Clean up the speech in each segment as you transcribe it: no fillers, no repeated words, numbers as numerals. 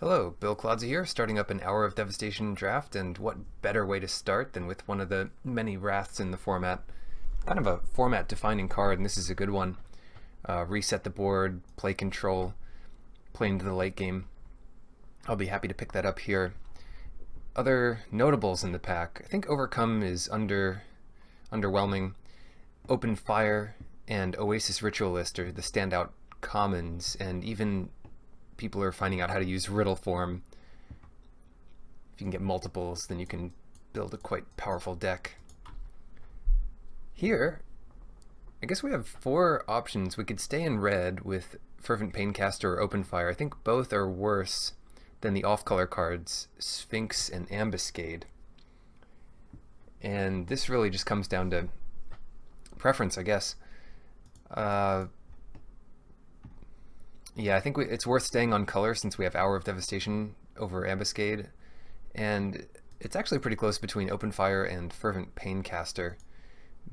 Hello, Bill Claudza here, starting up an Hour of Devastation draft, and what better way to start than with one of the many wraths in the format. Kind of a format-defining card, and this is a good one. Reset the board, play control, play into the late game. I'll be happy to pick that up here. Other notables in the pack, I think Overcome is underwhelming. Open Fire and Oasis Ritualist are the standout commons, and even people are finding out how to use riddle form. If you can get multiples, then you can build a quite powerful deck. Here, I guess we have four options. We could stay in red with Fervent Paincaster or Open Fire. I think both are worse than the off-color cards, Sphinx and Ambuscade. And this really just comes down to preference, I guess. Yeah, I think it's worth staying on color since we have Hour of Devastation over Ambuscade, and it's actually pretty close between Open Fire and Fervent Paincaster,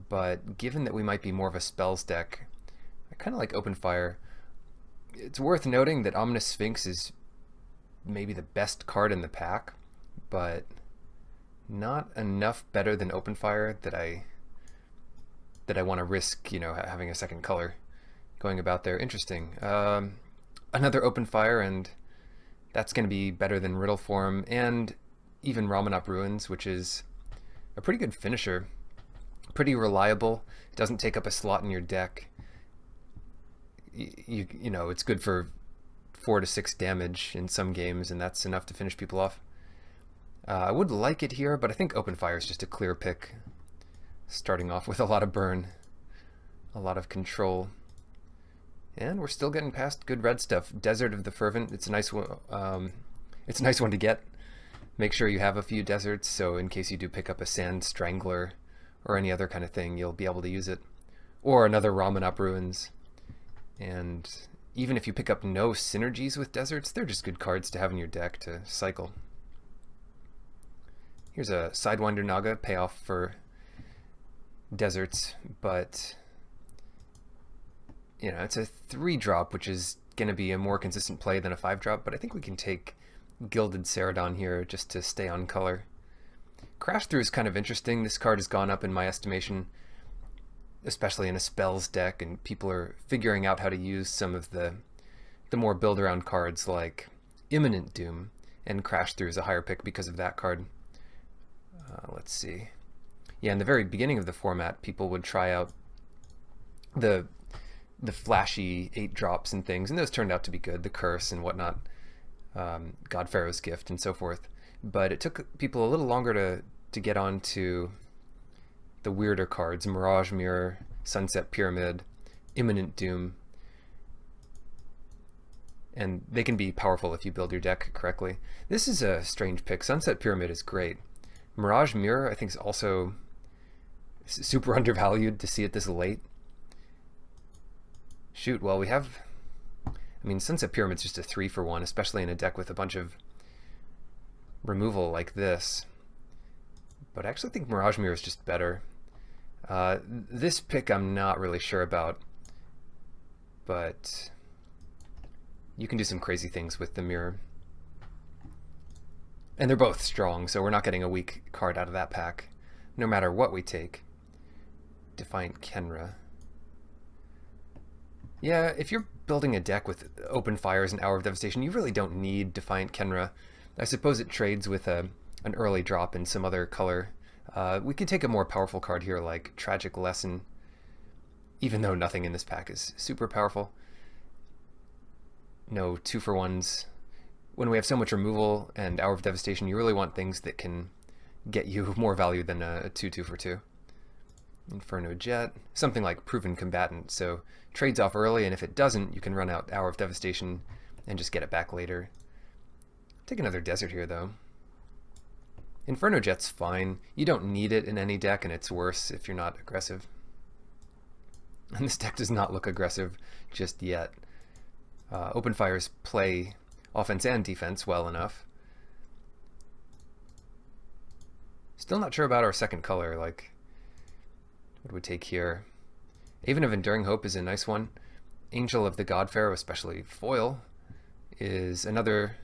but given that we might be more of a spells deck, I kind of like Open Fire. It's worth noting that Ominous Sphinx is maybe the best card in the pack, but not enough better than Open Fire that I want to risk, having a second color going about there. Interesting. Another Open Fire, and that's going to be better than Riddle Form and even Ramanop Ruins, which is a pretty good finisher. Pretty reliable. It doesn't take up a slot in your deck. It's good for 4 to 6 damage in some games, and that's enough to finish people off. I would like it here, but I think Open Fire is just a clear pick. Starting off with a lot of burn, a lot of control. And we're still getting past good red stuff. Desert of the Fervent, it's a nice one. It's a nice one to get. Make sure you have a few deserts, so in case you do pick up a Sand Strangler or any other kind of thing, you'll be able to use it. Or another Ramanop Ruins. And even if you pick up no synergies with deserts, they're just good cards to have in your deck to cycle. Here's a Sidewinder Naga, payoff for deserts, but it's a 3-drop, which is going to be a more consistent play than a 5-drop, but I think we can take Gilded Ceradon here just to stay on color. Crash Through is kind of interesting. This card has gone up in my estimation, especially in a spells deck, and people are figuring out how to use some of the more build-around cards like Imminent Doom, and Crash Through is a higher pick because of that card. Let's see. Yeah, in the very beginning of the format, people would try out the flashy 8-drops and things, and those turned out to be good, the Curse and whatnot, God Pharaoh's Gift and so forth. But it took people a little longer to get on to the weirder cards, Mirage Mirror, Sunset Pyramid, Imminent Doom. And they can be powerful if you build your deck correctly. This is a strange pick. Sunset Pyramid is great. Mirage Mirror, I think, is also super undervalued to see it this late. Shoot, well, we have... Sunset Pyramid's just a 3-for-1, especially in a deck with a bunch of removal like this. But I actually think Mirage Mirror is just better. This pick I'm not really sure about, but you can do some crazy things with the mirror. And they're both strong, so we're not getting a weak card out of that pack, no matter what we take. Defiant Kenra. Yeah, if you're building a deck with Open Fires and Hour of Devastation, you really don't need Defiant Kenra. I suppose it trades with an early drop in some other color. We could take a more powerful card here like Tragic Lesson, even though nothing in this pack is super powerful. No 2-for-1s. When we have so much removal and Hour of Devastation, you really want things that can get you more value than a 2-2-for-2. Inferno Jet, something like Proven Combatant, so trades off early, and if it doesn't, you can run out Hour of Devastation and just get it back later. Take another Desert here, though. Inferno Jet's fine. You don't need it in any deck, and it's worse if you're not aggressive. And this deck does not look aggressive just yet. Open Fires play offense and defense well enough. Still not sure about our second color, like... What do we take here? Haven of Enduring Hope is a nice one. Angel of the God Pharaoh, especially foil, is another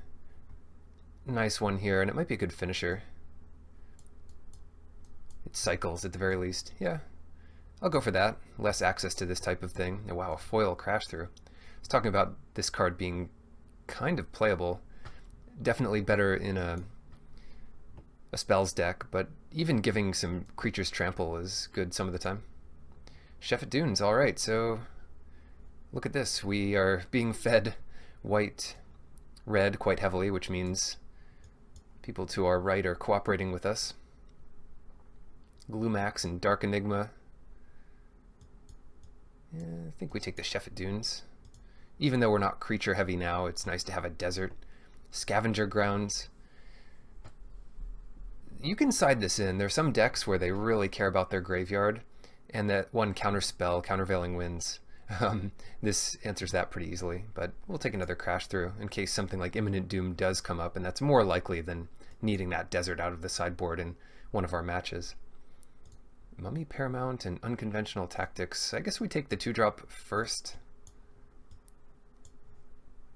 nice one here, and it might be a good finisher. It cycles at the very least. Yeah, I'll go for that. Less access to this type of thing. Oh, wow, a foil crash through. I was talking about this card being kind of playable. Definitely better in a spells deck, but even giving some creatures trample is good some of the time. Chef at Dunes, alright, so look at this. We are being fed white, red quite heavily, which means people to our right are cooperating with us. Glumax and Dark Enigma. Yeah, I think we take the Chef at Dunes. Even though we're not creature heavy now, it's nice to have a desert. Scavenger Grounds. You can side this in. There are some decks where they really care about their graveyard, and that one counterspell, Countervailing Winds. This answers that pretty easily, but we'll take another crash through in case something like Imminent Doom does come up, and that's more likely than needing that desert out of the sideboard in one of our matches. Mummy Paramount and Unconventional Tactics. I guess we take the 2-drop first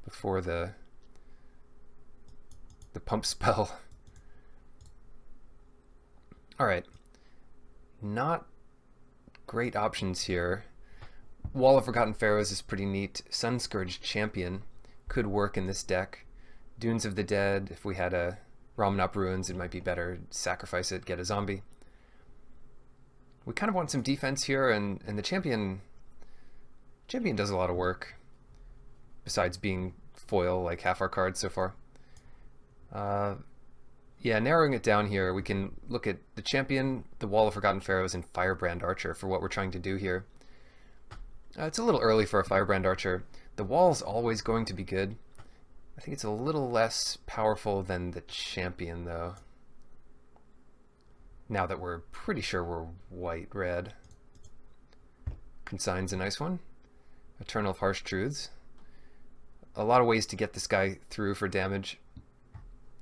before the pump spell. Alright, not great options here. Wall of Forgotten Pharaohs is pretty neat. Sunscourge Champion could work in this deck. Dunes of the Dead, if we had a Ramunap Ruins, it might be better. Sacrifice it, get a zombie. We kind of want some defense here, and the Champion does a lot of work, besides being foil like half our cards so far. Yeah, narrowing it down here, we can look at the Champion, the Wall of Forgotten Pharaohs, and Firebrand Archer for what we're trying to do here. It's a little early for a Firebrand Archer. The Wall's always going to be good. I think it's a little less powerful than the Champion, though. Now that we're pretty sure we're white-red. Consign's a nice one. Eternal of Harsh Truths. A lot of ways to get this guy through for damage.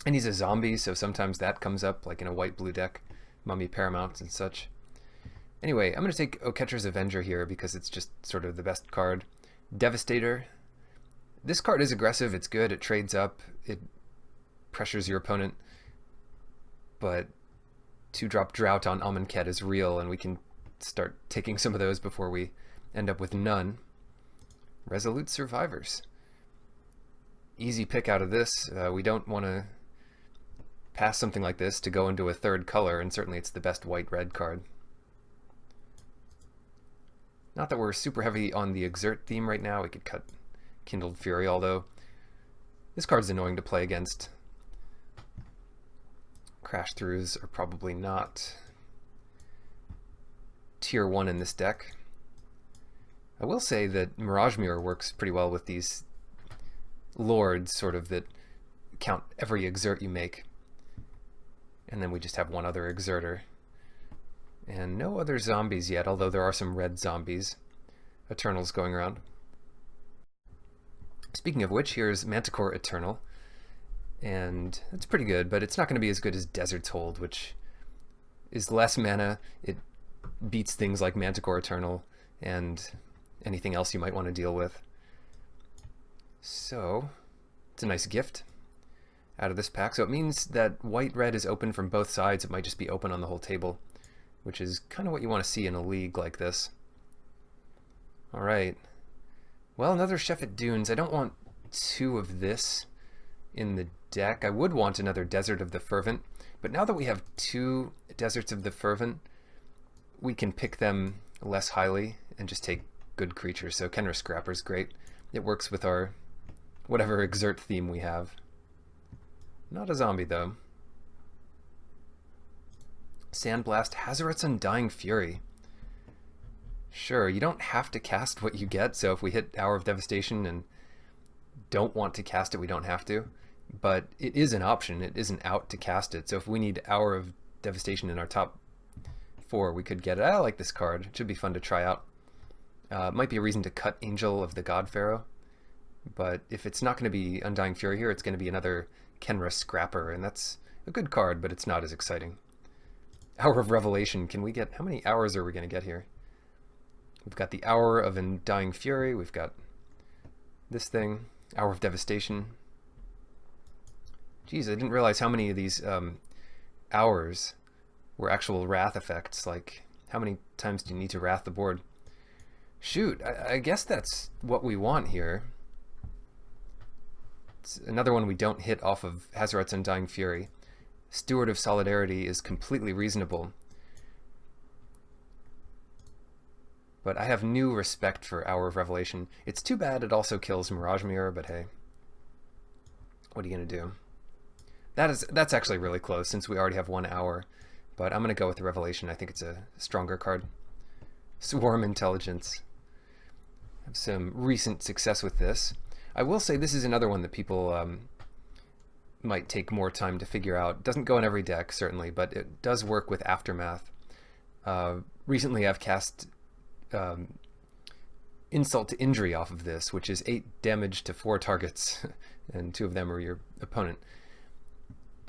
And he's a zombie, so sometimes that comes up, like in a white-blue deck. Mummy Paramount and such. Anyway, I'm going to take Oketcher's Avenger here because it's just sort of the best card. Devastator. This card is aggressive, it's good, it trades up, it pressures your opponent. But 2-drop Drought on Amonkhet is real, and we can start taking some of those before we end up with none. Resolute Survivors. Easy pick out of this. We don't want to pass something like this to go into a third color, and certainly it's the best white-red card. Not that we're super heavy on the Exert theme right now. We could cut Kindled Fury, although this card's annoying to play against. Crash Throughs are probably not tier 1 in this deck. I will say that Mirage Mirror works pretty well with these lords, sort of, that count every exert you make. And then we just have one other exerter. And no other zombies yet, although there are some red zombies. Eternals going around. Speaking of which, here's Manticore Eternal. And it's pretty good, but it's not going to be as good as Desert's Hold, which is less mana. It beats things like Manticore Eternal and anything else you might want to deal with. So, it's a nice gift out of this pack. So it means that white-red is open from both sides. It might just be open on the whole table, which is kind of what you want to see in a league like this. Alright. Well, another Chef at Dunes. I don't want 2 of this in the deck. I would want another Desert of the Fervent, but now that we have 2 Deserts of the Fervent, we can pick them less highly and just take good creatures. So Kenra Scrapper's great. It works with our whatever exert theme we have. Not a zombie, though. Sandblast, Hazoret's Undying Fury. Sure, you don't have to cast what you get, so if we hit Hour of Devastation and don't want to cast it, we don't have to. But it is an option. It isn't out to cast it. So if we need Hour of Devastation in our top 4, we could get it. I like this card. It should be fun to try out. Might be a reason to cut Angel of the God Pharaoh. But if it's not going to be Undying Fury here, it's going to be another Kenra Scrapper, and that's a good card, but it's not as exciting. Hour of Revelation. Can we get... How many hours are we going to get here? We've got the Hour of Undying Fury. We've got this thing. Hour of Devastation. Geez, I didn't realize how many of these hours were actual wrath effects. Like, how many times do you need to wrath the board? Shoot, I guess that's what we want here. It's another one we don't hit off of Hazaret's Undying Fury. Steward of Solidarity is completely reasonable. But I have new respect for Hour of Revelation. It's too bad it also kills Mirage Mirror, but hey. What are you going to do? That's actually really close since we already have 1 hour. But I'm going to go with the Revelation. I think it's a stronger card. Swarm Intelligence. I have some recent success with this. I will say this is another one that people might take more time to figure out. Doesn't go in every deck, certainly, but it does work with Aftermath. Recently I've cast Insult to Injury off of this, which is 8 damage to 4 targets, and 2 of them are your opponent.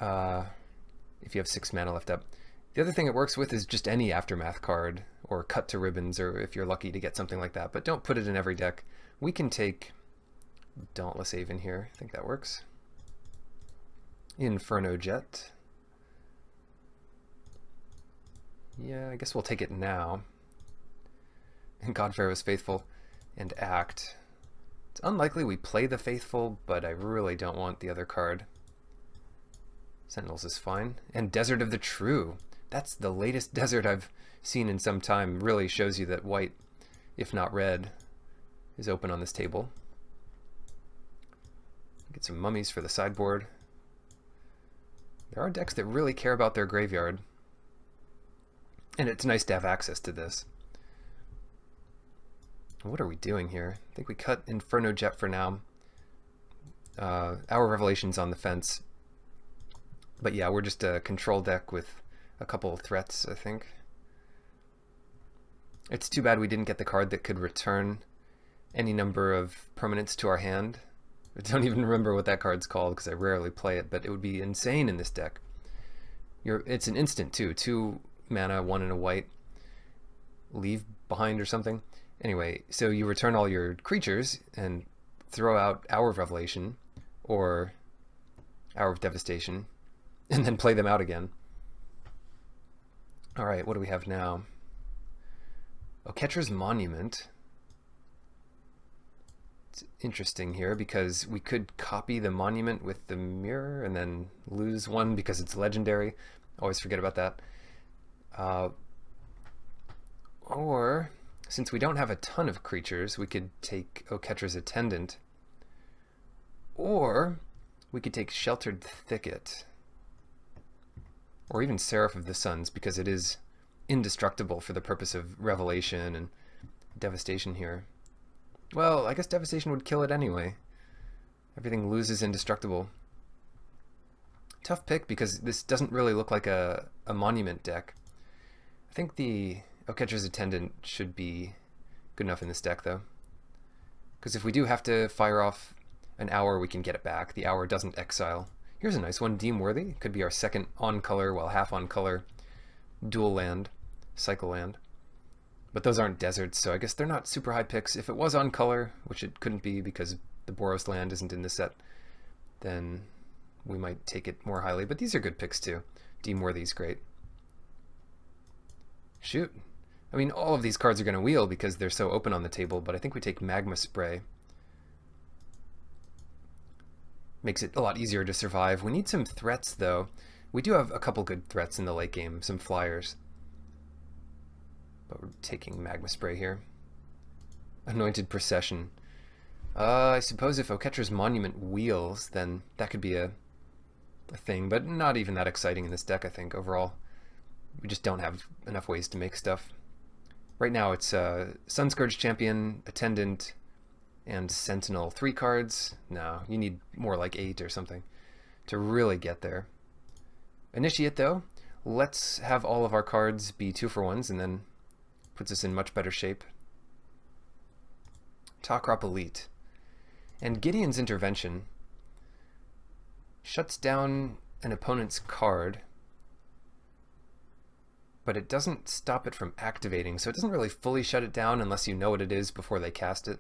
If you have 6 mana left up. The other thing it works with is just any Aftermath card, or Cut to Ribbons, or if you're lucky to get something like that. But don't put it in every deck. We can take Dauntless Haven here. I think that works. Inferno Jet. Yeah, I guess we'll take it now. And Godfair was Faithful and Act. It's unlikely we play the Faithful, but I really don't want the other card. Sentinels is fine. And Desert of the True. That's the latest desert I've seen in some time. Really shows you that white, if not red, is open on this table. Get some mummies for the sideboard. There are decks that really care about their graveyard. And it's nice to have access to this. What are we doing here? I think we cut Inferno Jet for now. Our Revelation's on the fence. But yeah, we're just a control deck with a couple of threats, I think. It's too bad we didn't get the card that could return any number of permanents to our hand. I don't even remember what that card's called because I rarely play it, but it would be insane in this deck. It's an instant too. 2 mana, 1 and a white. Leave behind or something. Anyway, so you return all your creatures and throw out Hour of Revelation or Hour of Devastation and then play them out again. Alright, what do we have now? Oketra's Monument. It's interesting here because we could copy the monument with the mirror and then lose one because it's legendary. Always forget about that. Or, since we don't have a ton of creatures, we could take Oketra's Attendant. Or, we could take Sheltered Thicket. Or even Seraph of the Suns, because it is indestructible for the purpose of Revelation and Devastation here. Well, I guess Devastation would kill it anyway. Everything loses indestructible. Tough pick because this doesn't really look like a monument deck. I think the Oketra's Attendant should be good enough in this deck though. Because if we do have to fire off an Hour, we can get it back. The Hour doesn't exile. Here's a nice one, Deem Worthy. Could be our second on color, well half on color, dual land, cycle land. But those aren't deserts, so I guess they're not super high picks. If it was on color, which it couldn't be because the Boros land isn't in this set, then we might take it more highly. But these are good picks too. Deem Worthy's great. Shoot. I mean, all of these cards are going to wheel because they're so open on the table, but I think we take Magma Spray. Makes it a lot easier to survive. We need some threats, though. We do have a couple good threats in the late game, some flyers. But we're taking Magma Spray here. Anointed Procession. I suppose if Oketra's Monument wheels, then that could be a thing, but not even that exciting in this deck, I think, overall. We just don't have enough ways to make stuff. Right now it's Sunscourge Champion, Attendant, and Sentinel. 3 cards? No, you need more like 8 or something to really get there. Initiate, though. Let's have all of our cards be 2-for-1s, and then puts us in much better shape. Talkrop Elite. And Gideon's Intervention shuts down an opponent's card, but it doesn't stop it from activating, so it doesn't really fully shut it down unless you know what it is before they cast it.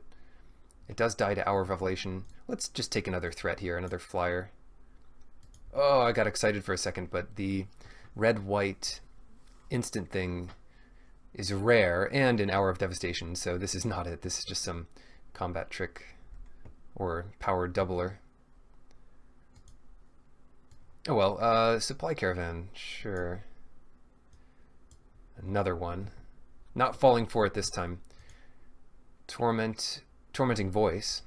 It does die to Hour of Revelation. Let's just take another threat here, another flyer. Oh, I got excited for a second, but the red-white instant thing is rare and an Hour of Devastation, so this is not it. This is just some combat trick or power doubler. Oh well, supply caravan, sure. Another one. Not falling for it this time. Tormenting Voice.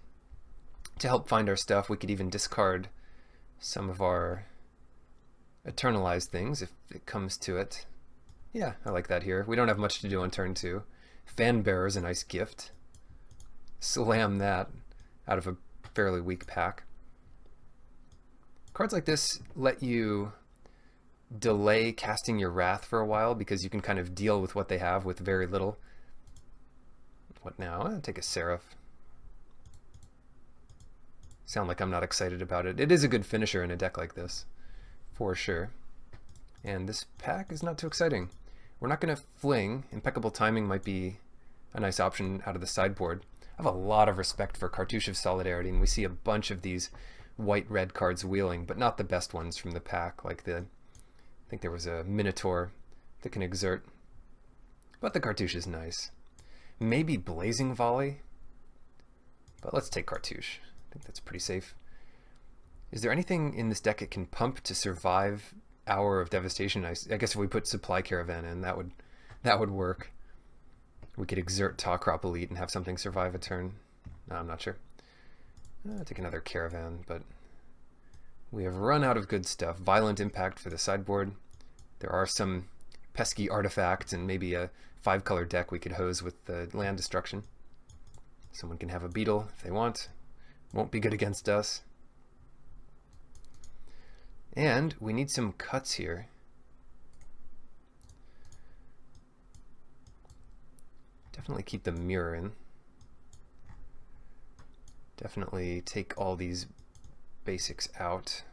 To help find our stuff, we could even discard some of our eternalized things if it comes to it. Yeah, I like that here. We don't have much to do on turn 2. Fanbearer's a nice gift. Slam that out of a fairly weak pack. Cards like this let you delay casting your Wrath for a while because you can kind of deal with what they have with very little. What now? I'll take a Seraph. Sound like I'm not excited about it. It is a good finisher in a deck like this, for sure. And this pack is not too exciting. We're not going to fling. Impeccable Timing might be a nice option out of the sideboard. I have a lot of respect for Cartouche of Solidarity, and we see a bunch of these white-red cards wheeling, but not the best ones from the pack, like I think there was a Minotaur that can exert. But the Cartouche is nice. Maybe Blazing Volley, but let's take Cartouche. I think that's pretty safe. Is there anything in this deck it can pump to survive Hour of Devastation? I guess if we put Supply Caravan in, that would work. We could exert Tawcrop Elite and have something survive a turn. No, I'm not sure. I'll take another Caravan, but we have run out of good stuff. Violent Impact for the sideboard. There are some pesky artifacts and maybe a 5-color deck we could hose with the land destruction. Someone can have a Beetle if they want. Won't be good against us. And we need some cuts here. Definitely keep the mirror in. Definitely take all these basics out.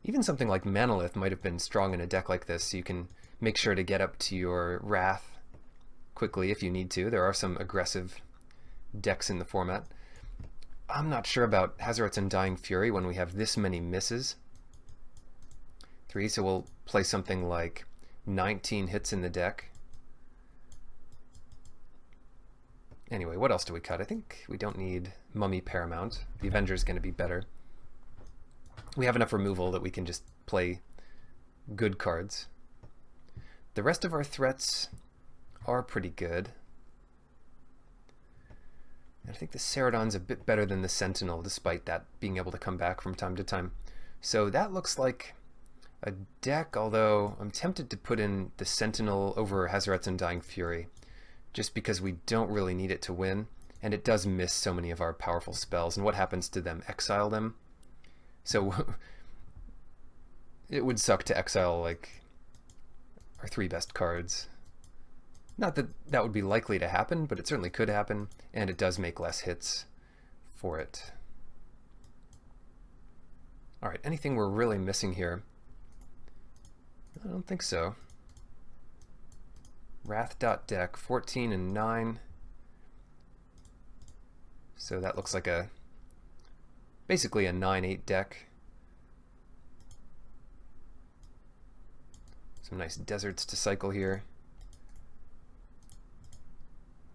Even something like Manolith might have been strong in a deck like this, so you can make sure to get up to your Wrath quickly if you need to. There are some aggressive decks in the format. I'm not sure about Hazoret's Undying Fury when we have this many misses. 3, so we'll play something like 19 hits in the deck. Anyway, what else do we cut? I think we don't need Mummy Paramount. The Avenger's going to be better. We have enough removal that we can just play good cards. The rest of our threats are pretty good. I think the Ceradon's a bit better than the Sentinel, despite that being able to come back from time to time. So that looks like a deck, although I'm tempted to put in the Sentinel over Hazoret's Undying Fury, just because we don't really need it to win, and it does miss so many of our powerful spells. And what happens to them? Exile them? So it would suck to exile like our 3 best cards. Not that that would be likely to happen, but it certainly could happen, and it does make less hits for it. Alright, anything we're really missing here? I don't think so. Wrath.deck, 14 and 9. So that looks like basically a 9-8 deck. Some nice deserts to cycle here.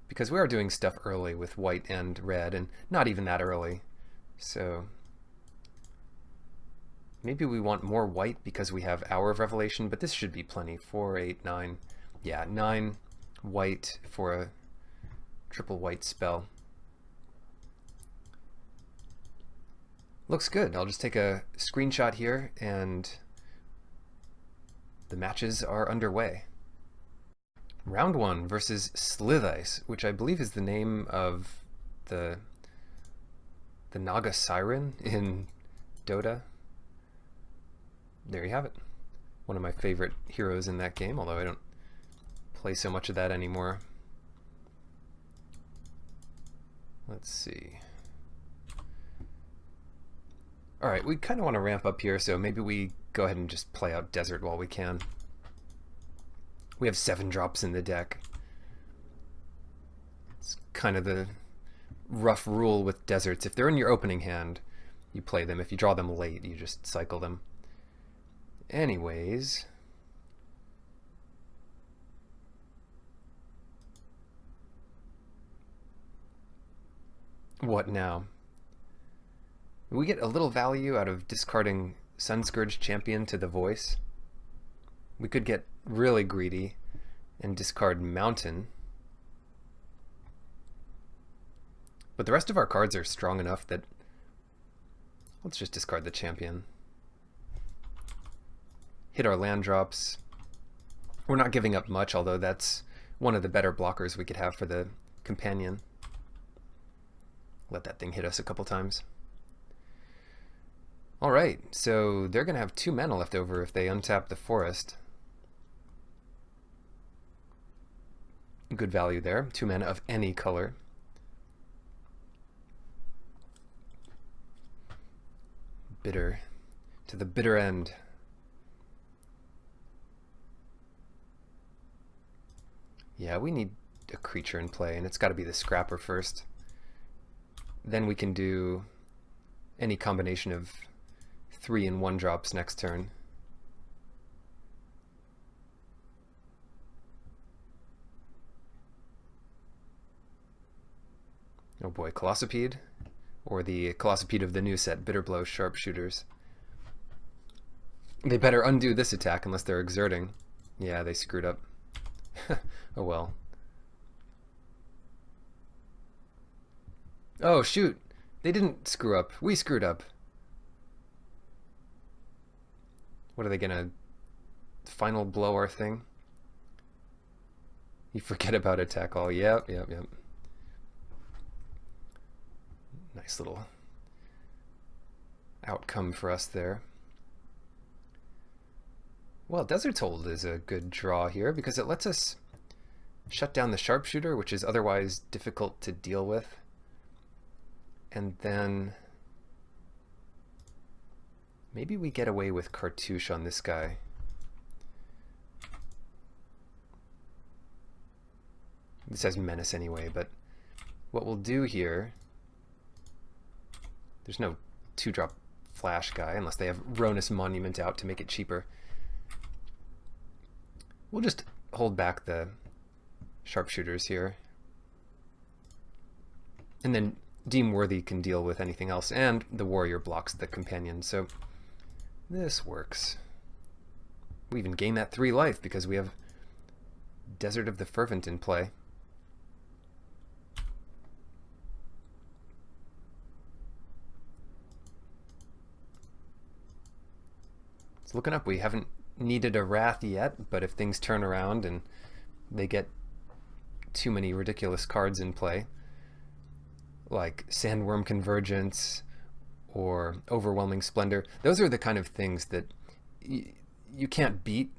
Because we are doing stuff early with white and red, and not even that early. So maybe we want more white because we have Hour of Revelation, but this should be plenty. 4, 8, 9. Yeah, 9 white for a triple white spell. Looks good. I'll just take a screenshot here, and the matches are underway. Round 1 versus Slithice, which I believe is the name of the Naga Siren in Dota. There you have it. One of my favorite heroes in that game, although I don't play so much of that anymore. Let's see. Alright, we kind of want to ramp up here, so maybe we go ahead and just play out Desert while we can. We have 7 drops in the deck. It's kind of the rough rule with deserts. If they're in your opening hand, you play them. If you draw them late, you just cycle them. Anyways, what now? We get a little value out of discarding Sunscourge Champion to the voice. We could get really greedy and discard Mountain. But the rest of our cards are strong enough that let's just discard the Champion. Hit our land drops. We're not giving up much, although that's one of the better blockers we could have for the Companion. Let that thing hit us a couple times. Alright, so they're going to have 2 mana left over if they untap the forest. Good value there. 2 mana of any color. Bitter. To the bitter end. Yeah, we need a creature in play, and it's got to be the Scrapper first. Then we can do any combination of 3 and 1 drops next turn. Oh boy, Colossopede, or the Colossopede of the new set, Bitterblow Sharpshooters. They better undo this attack unless they're exerting. Yeah, they screwed up. Oh well. Oh shoot, they didn't screw up. We screwed up. What are they gonna final blow our thing? You forget about attack all. Yep. Nice little outcome for us there. Well, Desert's Hold is a good draw here because it lets us shut down the Sharpshooter, which is otherwise difficult to deal with. And then maybe we get away with Cartouche on this guy. This has Menace anyway, but what we'll do here, there's no 2-drop flash guy unless they have Ronus Monument out to make it cheaper. We'll just hold back the Sharpshooters here. And then Deem Worthy can deal with anything else, and the Warrior blocks the Companion, so this works. We even gain that 3 life because we have Desert of the Fervent in play. It's looking up. We haven't needed a Wrath yet, but if things turn around and they get too many ridiculous cards in play, like Sandworm Convergence or Overwhelming Splendor, those are the kind of things that you can't beat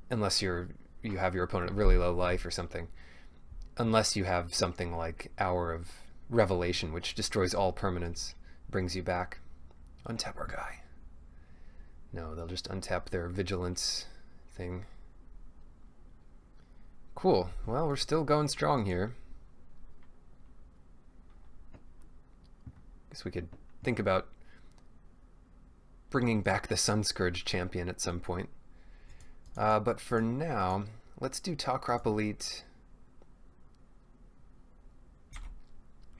unless you have your opponent really low life or something, unless you have something like Hour of Revelation, which destroys all permanents, brings you back. Untap our guy. No, they'll just untap their Vigilance thing. Cool. Well, we're still going strong here. Guess we could think about bringing back the Sunscourge Champion at some point. But for now, let's do Talkrop Elite.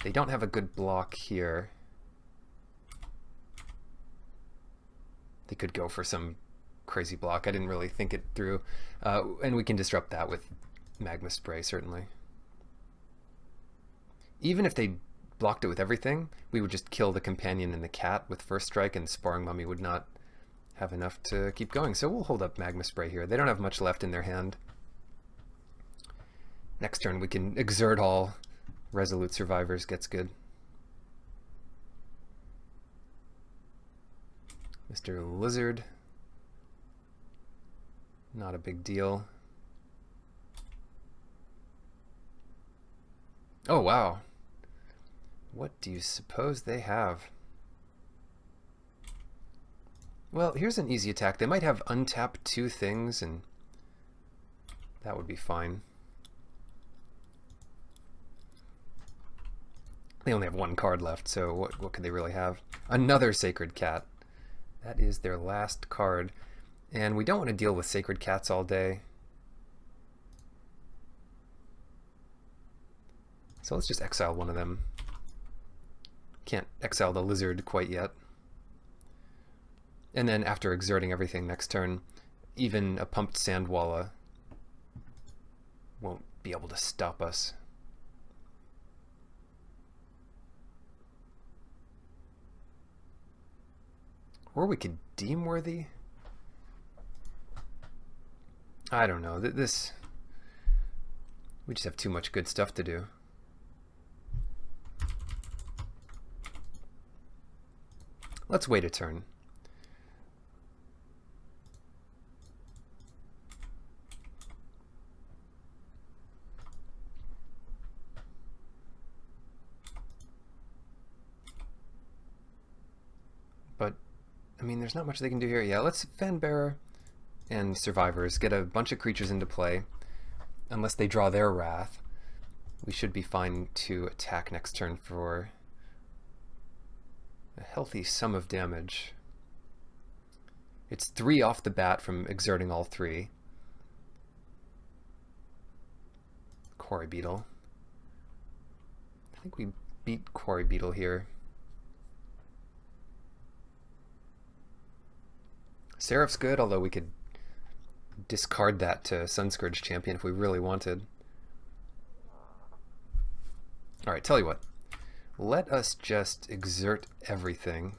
They don't have a good block here. They could go for some crazy block. I didn't really think it through. And we can disrupt that with Magma Spray, certainly. Even if they blocked it with everything, we would just kill the Companion and the Cat with First Strike, and Sparring Mummy would not have enough to keep going. So we'll hold up Magma Spray here. They don't have much left in their hand. Next turn we can exert all. Resolute Survivors gets good. Mr. Lizard. Not a big deal. Oh, wow. What do you suppose they have? Well, here's an easy attack. They might have untap 2 things, and that would be fine. They only have one card left, so what could they really have? Another Sacred Cat. That is their last card. And we don't want to deal with Sacred Cats all day. So let's just exile one of them. Can't exile the lizard quite yet. And then after exerting everything next turn, even a pumped Sandwalla won't be able to stop us. Or we could Deemworthy? I don't know. This... We just have too much good stuff to do. Let's wait a turn. But, I mean, there's not much they can do here. Yeah, let's Fanbearer and Survivors get a bunch of creatures into play. Unless they draw their Wrath, we should be fine to attack next turn for a healthy sum of damage. It's 3 off the bat from exerting all 3. Quarry Beetle. I think we beat Quarry Beetle here. Seraph's good, although we could discard that to Sunscourge Champion if we really wanted. Alright, tell you what. Let us just exert everything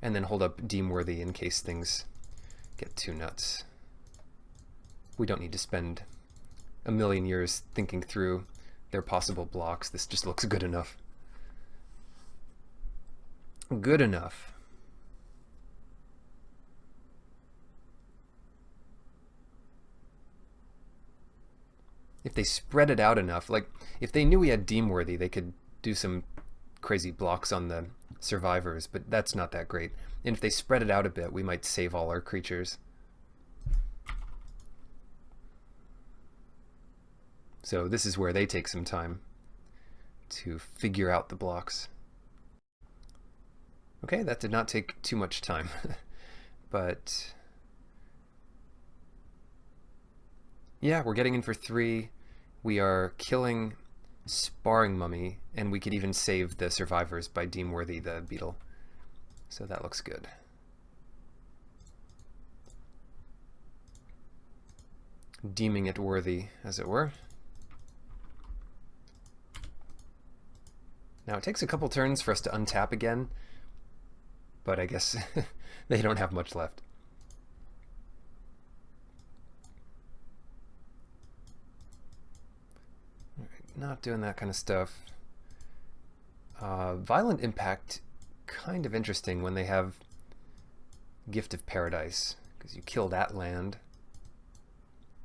and then hold up Deemworthy in case things get too nuts. We don't need to spend a million years thinking through their possible blocks. This just looks good enough. Good enough. If they spread it out enough, like if they knew we had Deemworthy, they could do some crazy blocks on the Survivors, but that's not that great. And if they spread it out a bit, we might save all our creatures. So this is where they take some time to figure out the blocks. Okay, that did not take too much time, but yeah, we're getting in for 3. We are killing Sparring Mummy, and we could even save the Survivors by Deemworthy the Beetle. So that looks good. Deeming it worthy, as it were. Now it takes a couple turns for us to untap again, but I guess they don't have much left. Not doing that kind of stuff. Violent Impact, kind of interesting when they have Gift of Paradise, because you kill that land.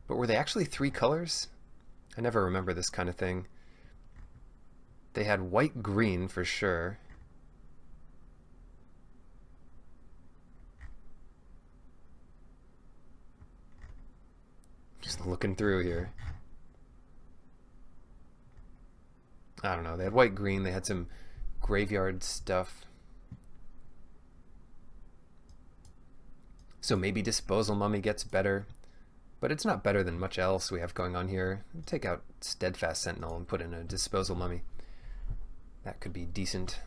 But were they actually 3 colors? I never remember this kind of thing. They had white-green for sure. Just looking through here. I don't know, they had white-green, they had some graveyard stuff. So maybe Disposal Mummy gets better, but it's not better than much else we have going on here. Take out Steadfast Sentinel and put in a Disposal Mummy. That could be decent.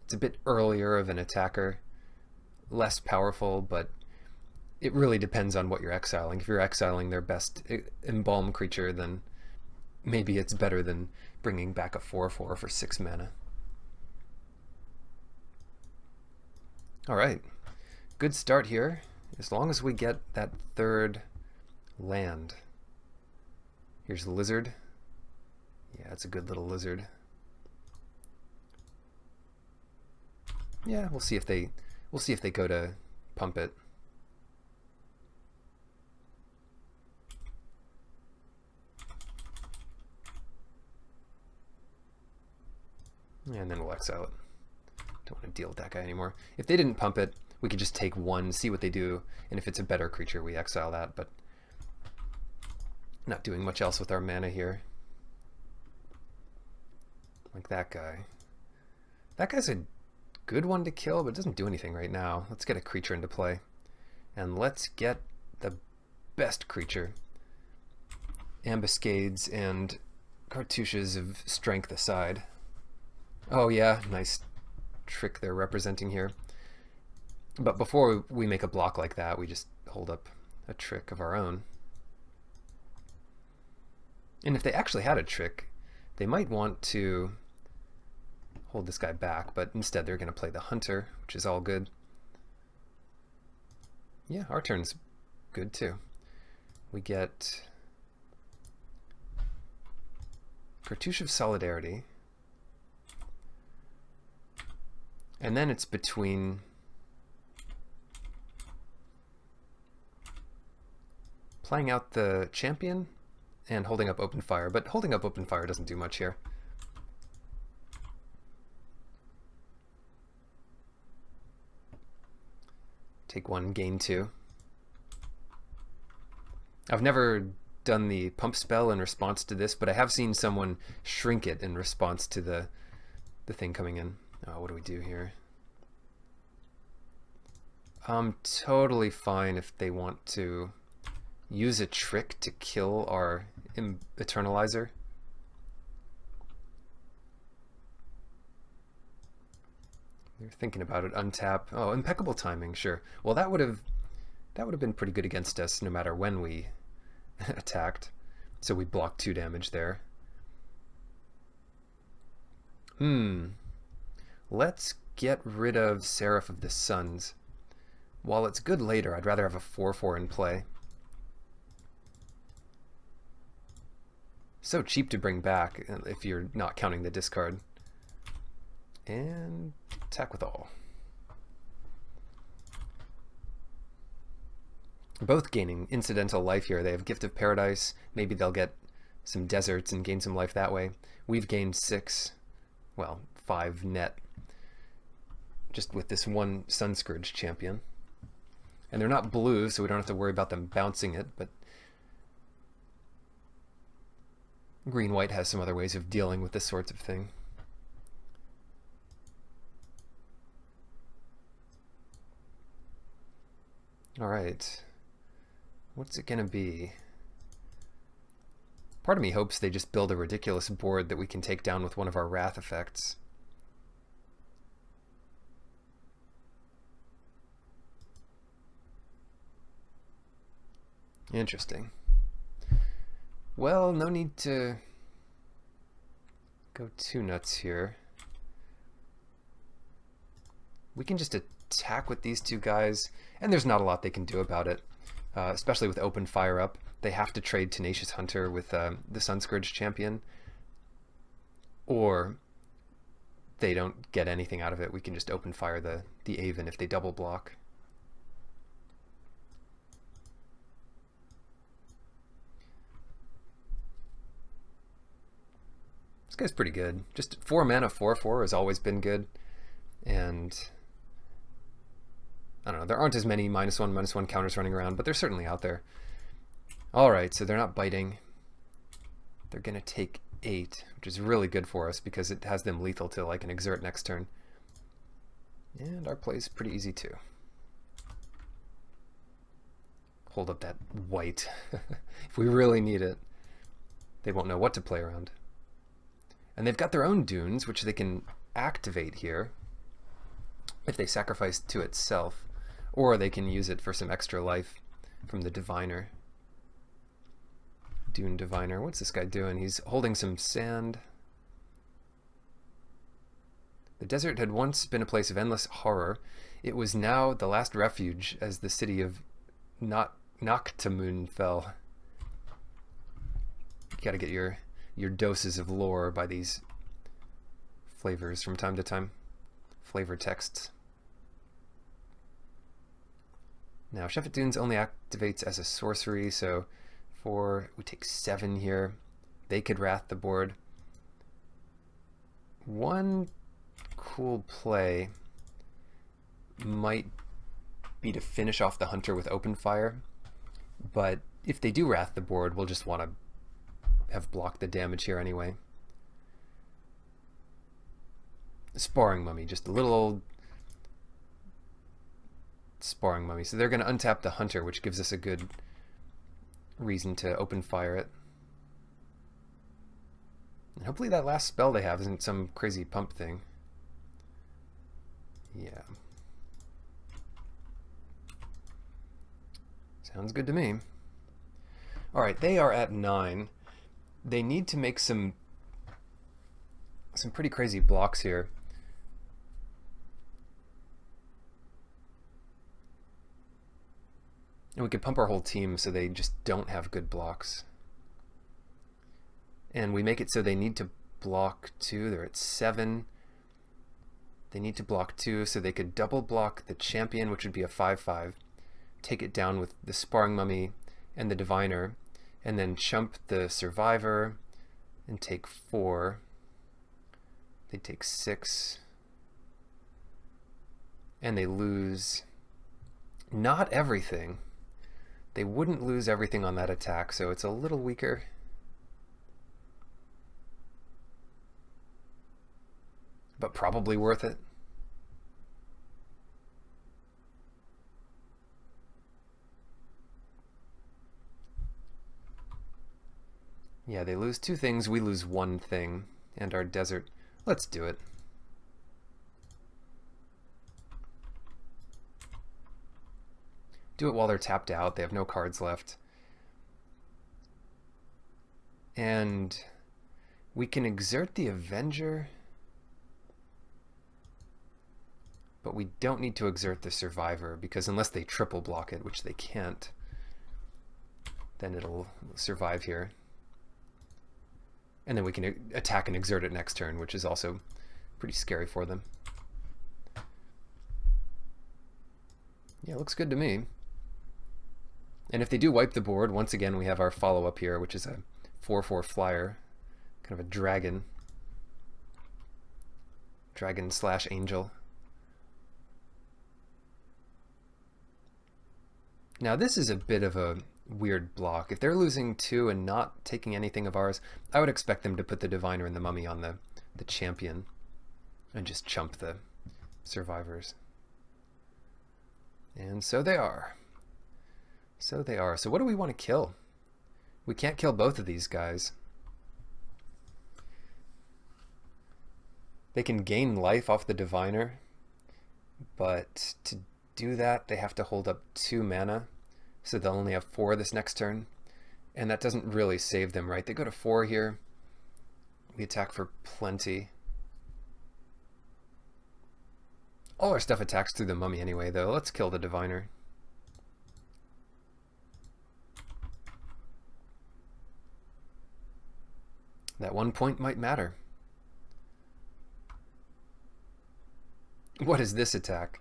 It's a bit earlier of an attacker, less powerful, but it really depends on what you're exiling. If you're exiling their best Embalm creature, then maybe it's better than bringing back a 4/4 for 6 mana. Alright, good start here, as long as we get that 3rd land. Here's the lizard. Yeah, it's a good little lizard. Yeah, we'll see if they go to pump it. And then we'll exile it. Don't want to deal with that guy anymore. If they didn't pump it, we could just take 1, see what they do, and if it's a better creature, we exile that, but not doing much else with our mana here. like that guy. That guy's a good one to kill, but it doesn't do anything right now. Let's get a creature into play. And let's get the best creature. Ambuscades and cartouches of strength aside. Oh yeah, nice trick they're representing here. But before we make a block like that, we just hold up a trick of our own. And if they actually had a trick, they might want to hold this guy back, but instead they're going to play the hunter, which is all good. Yeah, our turn's good too. We get Cartouche of Solidarity. And then it's between playing out the champion and holding up open fire, but holding up open fire doesn't do much here. Take one, gain two. I've never done the pump spell in response to this, but I have seen someone shrink it in response to the thing coming in. Oh, what do we do here? I'm totally fine if they want to use a trick to kill our Eternalizer. They're thinking about it. Untap. Oh, impeccable timing. Sure. Well, that would have been pretty good against us no matter when we attacked. So we blocked 2 damage there. Let's get rid of Seraph of the Suns. While it's good later, I'd rather have a 4/4 in play. So cheap to bring back if you're not counting the discard. And attack with all. Both gaining incidental life here. They have Gift of Paradise. Maybe they'll get some deserts and gain some life that way. We've gained 6, well, 5 net, just with this one Sunscourge champion. And they're not blue, so we don't have to worry about them bouncing it, but green-white has some other ways of dealing with this sort of thing. Alright, what's it gonna be? Part of me hopes they just build a ridiculous board that we can take down with one of our Wrath effects. Interesting. Well, no need to go too nuts here. We can just attack with these 2 guys, and there's not a lot they can do about it, especially with open fire up. They have to trade Tenacious Hunter with the Sunscourge champion, or they don't get anything out of it. We can just open fire the Aven if they double block. This guy's pretty good. Just 4 mana, 4/4 has always been good. And I don't know, there aren't as many -1/-1 counters running around, but they're certainly out there. Alright, so they're not biting. They're going to take 8, which is really good for us because it has them lethal till I can exert next turn. And our play's pretty easy too. Hold up that white. If we really need it, they won't know what to play around. And they've got their own dunes, which they can activate here if they sacrifice to itself, or they can use it for some extra life from the Diviner. Dune Diviner. What's this guy doing? He's holding some sand. The desert had once been a place of endless horror. It was now the last refuge as the city of Noctamun fell. You gotta get your doses of lore by these flavors from time to time. Flavor texts. Now, Shepherd Dunes only activates as a sorcery, so we take 7 here. They could Wrath the board. One cool play might be to finish off the Hunter with open fire, but if they do Wrath the board, we'll just want to have blocked the damage here anyway. Sparring Mummy, just a little old Sparring Mummy. So they're going to untap the Hunter, which gives us a good reason to open fire it. And hopefully that last spell they have isn't some crazy pump thing. Yeah. Sounds good to me. Alright, they are at 9. They need to make some pretty crazy blocks here. And we could pump our whole team so they just don't have good blocks. And we make it so they need to block 2. They're at 7. They need to block 2, so they could double block the champion, which would be a 5/5. Take it down with the Sparring Mummy and the Diviner, and then chump the Survivor and take 4. They take 6. And they lose not everything. They wouldn't lose everything on that attack, so it's a little weaker. But probably worth it. Yeah, they lose 2 things, we lose 1 thing, and our desert. Let's do it. Do it while they're tapped out, they have no cards left. And we can exert the Avenger, but we don't need to exert the Survivor, because unless they triple block it, which they can't, then it'll survive here. And then we can attack and exert it next turn, which is also pretty scary for them. Yeah, looks good to me. And if they do wipe the board, once again we have our follow-up here, which is a 4/4 flyer, kind of a dragon. Dragon/angel. Now this is a bit of a weird block. If they're losing 2 and not taking anything of ours, I would expect them to put the Diviner and the Mummy on the champion and just chump the survivors. And so they are. So they are. So what do we want to kill? We can't kill both of these guys. They can gain life off the Diviner, but to do that they have to hold up 2 mana, so they'll only have 4 this next turn, and that doesn't really save them, right? They go to 4 here. We attack for plenty. All our stuff attacks through the Mummy anyway, though. Let's kill the Diviner. That 1 point might matter. What is this attack?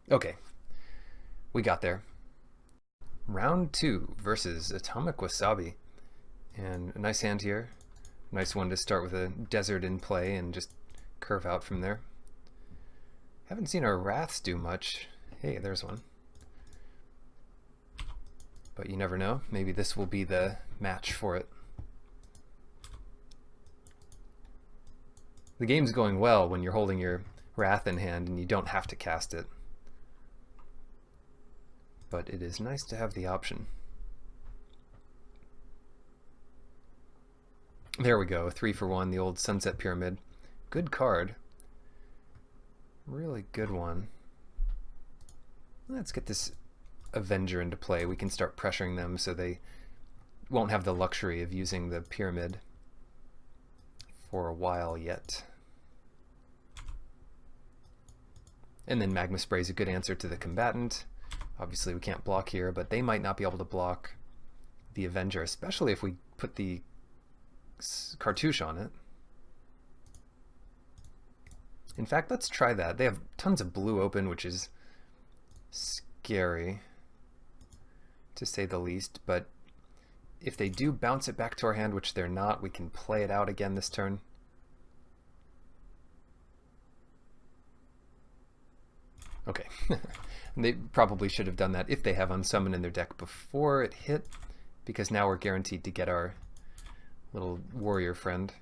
Okay, we got there. Round 2 versus Atomic Wasabi. And a nice hand here. Nice one to start with a desert in play and just curve out from there. Haven't seen our Wraths do much. Hey, there's one. But you never know. Maybe this will be the match for it. The game's going well when you're holding your Wrath in hand and you don't have to cast it. But it is nice to have the option. There we go, 3 for 1, the old Sunset Pyramid. Good card. Really good one. Let's get this Avenger into play. We can start pressuring them so they won't have the luxury of using the Pyramid for a while yet. And then Magma Spray is a good answer to the Combatant. Obviously we can't block here, but they might not be able to block the Avenger, especially if we put the Cartouche on it. In fact, let's try that. They have tons of blue open, which is scary, to say the least, but if they do bounce it back to our hand, which they're not, we can play it out again this turn. Okay. They probably should have done that if they have Unsummon in their deck before it hit, because now we're guaranteed to get our little warrior friend.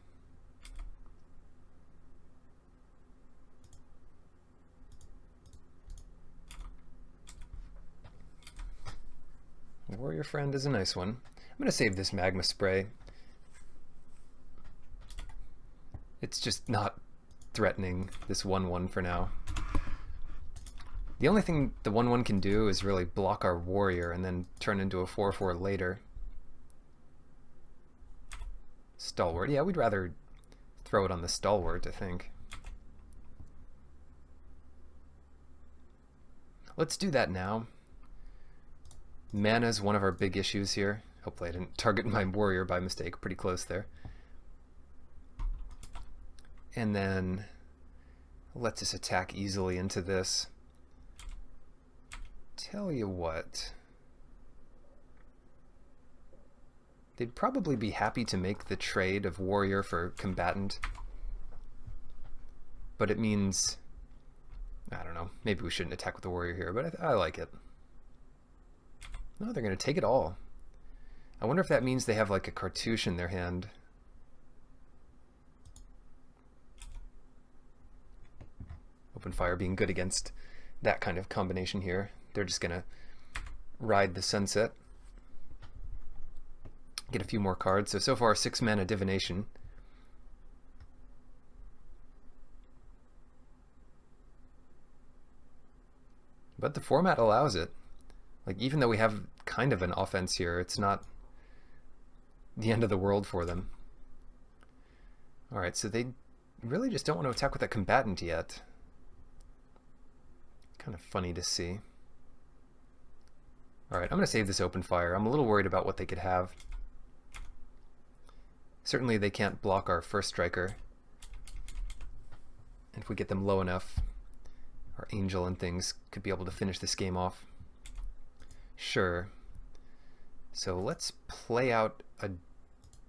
Warrior Friend is a nice one. I'm going to save this Magma Spray. It's just not threatening this 1/1 for now. The only thing the 1/1 can do is really block our warrior and then turn into a 4/4 later. Stalwart. Yeah, we'd rather throw it on the Stalwart, I think. Let's do that now. Mana's one of our big issues here. Hopefully I didn't target my warrior by mistake. Pretty close there. And then lets us attack easily into this. Tell you what. They'd probably be happy to make the trade of warrior for combatant. But it means, I don't know, maybe we shouldn't attack with the warrior here, but I like it. No, they're going to take it all. I wonder if that means they have like a cartouche in their hand. Open fire being good against that kind of combination here. They're just going to ride the sunset. Get a few more cards. So far 6 mana divination. But the format allows it. Like, even though we have kind of an offense here, it's not the end of the world for them. Alright, so they really just don't want to attack with a combatant yet. Kind of funny to see. Alright, I'm going to save this open fire. I'm a little worried about what they could have. Certainly they can't block our first striker. And if we get them low enough, our angel and things could be able to finish this game off. Sure. So let's play out a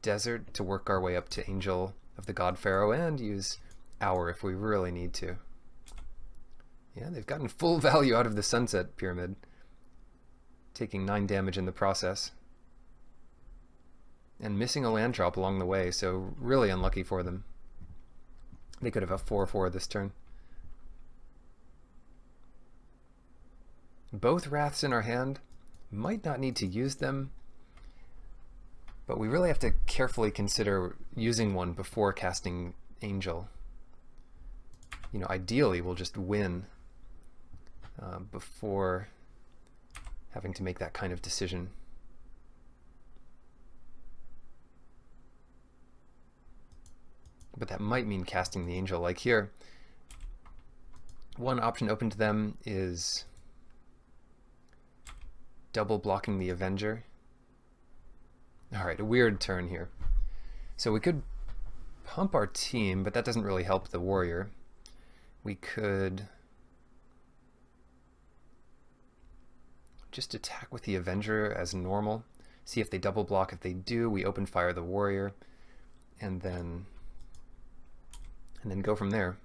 desert to work our way up to Angel of the God Pharaoh and use Hour if we really need to. Yeah, they've gotten full value out of the Sunset Pyramid, taking 9 damage in the process. And missing a land drop along the way, so really unlucky for them. They could have a 4/4 this turn. Both Wraths in our hand. Might not need to use them, but we really have to carefully consider using one before casting Angel. You know, ideally we'll just win before having to make that kind of decision. But that might mean casting the Angel. Like here, one option open to them is double blocking the Avenger. Alright, a weird turn here. So we could pump our team, but that doesn't really help the warrior. We could just attack with the Avenger as normal. See if they double block. If they do, we open fire the warrior, and then go from there.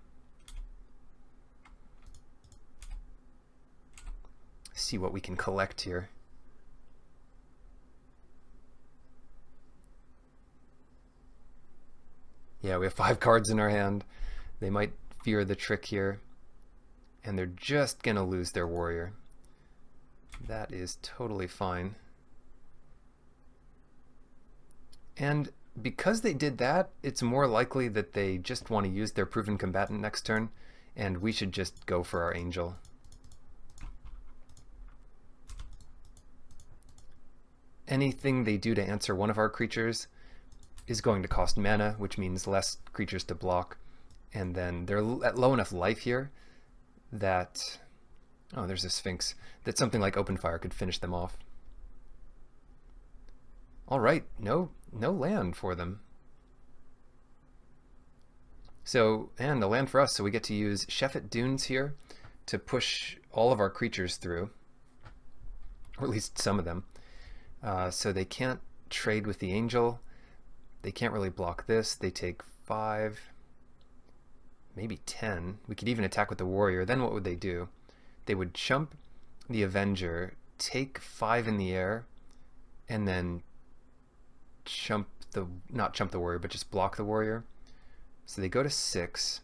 See what we can collect here. Yeah, we have 5 cards in our hand. They might fear the trick here, and they're just gonna lose their warrior. That is totally fine. And because they did that, it's more likely that they just want to use their proven combatant next turn, and we should just go for our Angel. Anything they do to answer one of our creatures is going to cost mana, which means less creatures to block. And then they're at low enough life here that, oh, there's a Sphinx, that something like Open Fire could finish them off. Alright, no land for them. So, and a land for us, so we get to use Shephet Dunes here to push all of our creatures through, or at least some of them. So they can't trade with the Angel. They can't really block this. They take 5, maybe 10. We could even attack with the warrior. Then what would they do? They would chump the Avenger, take 5 in the air, and then not chump the warrior, but just block the warrior. So they go to 6.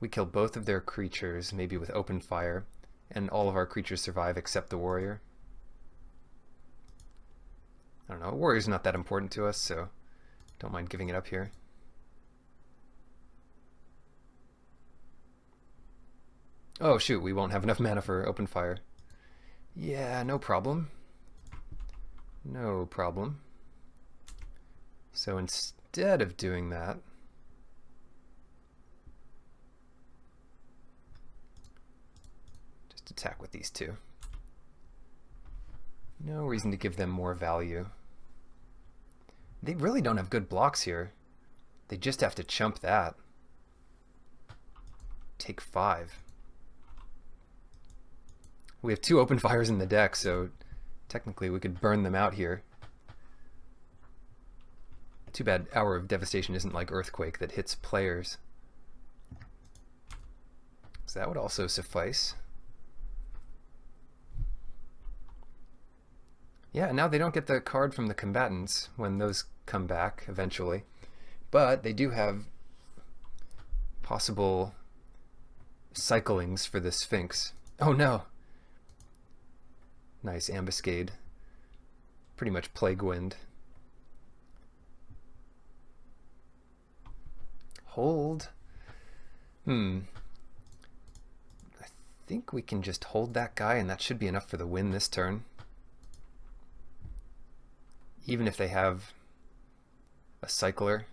We kill both of their creatures, maybe with open fire, and all of our creatures survive except the warrior. I don't know, warrior's not that important to us, so don't mind giving it up here. Oh shoot, we won't have enough mana for open fire. Yeah, no problem. No problem. So instead of doing that, just attack with these two. No reason to give them more value. They really don't have good blocks here. They just have to chump that. Take 5. We have 2 open fires in the deck, so technically we could burn them out here. Too bad Hour of Devastation isn't like Earthquake that hits players. So that would also suffice. Yeah, now they don't get the card from the combatants when those come back eventually. But they do have possible cyclings for the Sphinx. Oh no! Nice ambuscade. Pretty much Plague Wind. Hold. I think we can just hold that guy and that should be enough for the win this turn. Even if they have a cycler.